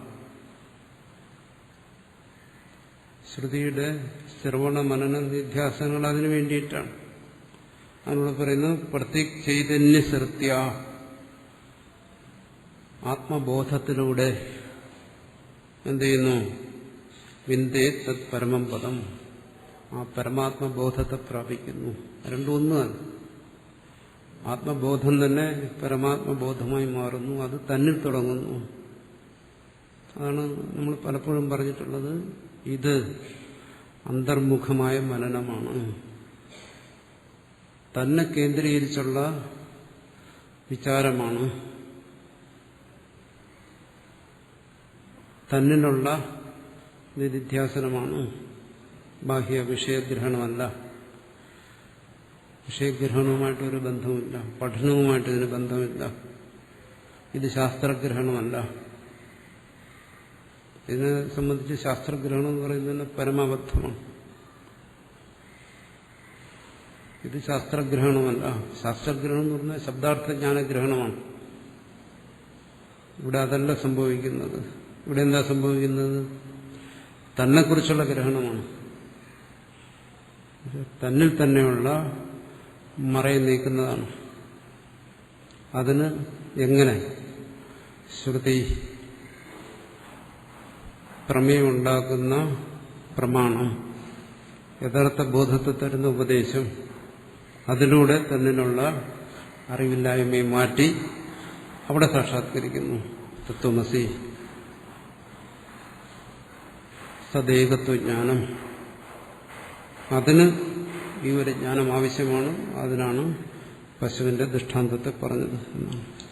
Speaker 1: ശ്രുതിയുടെ ശ്രവണ മനന നിധ്യാസനങ്ങൾ അതിനു വേണ്ടിയിട്ടാണ്. അതിനോട് പറയുന്നത് പ്രത്യക് ചൈതന്യസൃത്യ, ആത്മബോധത്തിലൂടെ എന്ത് ചെയ്യുന്നു? വിന്ദേ തത് പരമം പദം, ആ പരമാത്മബോധത്തെ പ്രാപിക്കുന്നു. രണ്ടും ഒന്നാണ്. ആത്മബോധം തന്നെ പരമാത്മബോധമായി മാറുന്നു. അത് തന്നിൽ തുടങ്ങുന്നു. അതാണ് നമ്മൾ പലപ്പോഴും പറഞ്ഞിട്ടുള്ളത്. ഇത് അന്തർമുഖമായ മനനമാണ്. തന്നെ കേന്ദ്രീകരിച്ചുള്ള വിചാരമാണ്. തന്നിലുള്ള നിധ്യാസനമാണ്. ബാഹ്യ വിഷയഗ്രഹണമല്ല. വിഷയഗ്രഹണവുമായിട്ടൊരു ബന്ധമില്ല. പഠനവുമായിട്ട് ഇതിന് ബന്ധമില്ല. ഇത് ശാസ്ത്രഗ്രഹണമല്ല. ഇതിനെ സംബന്ധിച്ച് ശാസ്ത്രഗ്രഹണം എന്ന് പറയുന്നത് പരമാബദ്ധമാണ്. ഇത് ശാസ്ത്രഗ്രഹണമല്ല. ശാസ്ത്രഗ്രഹണം എന്ന് പറഞ്ഞാൽ ശബ്ദാർത്ഥജ്ഞാനഗ്രഹണമാണ്. ഇവിടെ അതല്ല സംഭവിക്കുന്നത്. ഇവിടെ എന്താ സംഭവിക്കുന്നത്? തന്നെക്കുറിച്ചുള്ള ഗ്രഹണമാണ്. തന്നിൽ തന്നെയുള്ള മറയെ നീക്കുന്നതാണ്. അതിന് എങ്ങനെ? ശ്രുതി പ്രമേയമുണ്ടാക്കുന്ന പ്രമാണം, യഥാർത്ഥ ബോധത്തെ തരുന്ന ഉപദേശം, അതിലൂടെ തന്നിലുള്ള അറിവില്ലായ്മയെ മാറ്റി അവിടെ സാക്ഷാത്കരിക്കുന്നു. തത്വമസി, സദേകത്വജ്ഞാനം. അതിന് ഈ ഒരു ജ്ഞാനം ആവശ്യമാണ്. അതിനാണ് പശുവിന്റെ ദൃഷ്ടാന്തത്തെ പറഞ്ഞത് എന്നാണ്.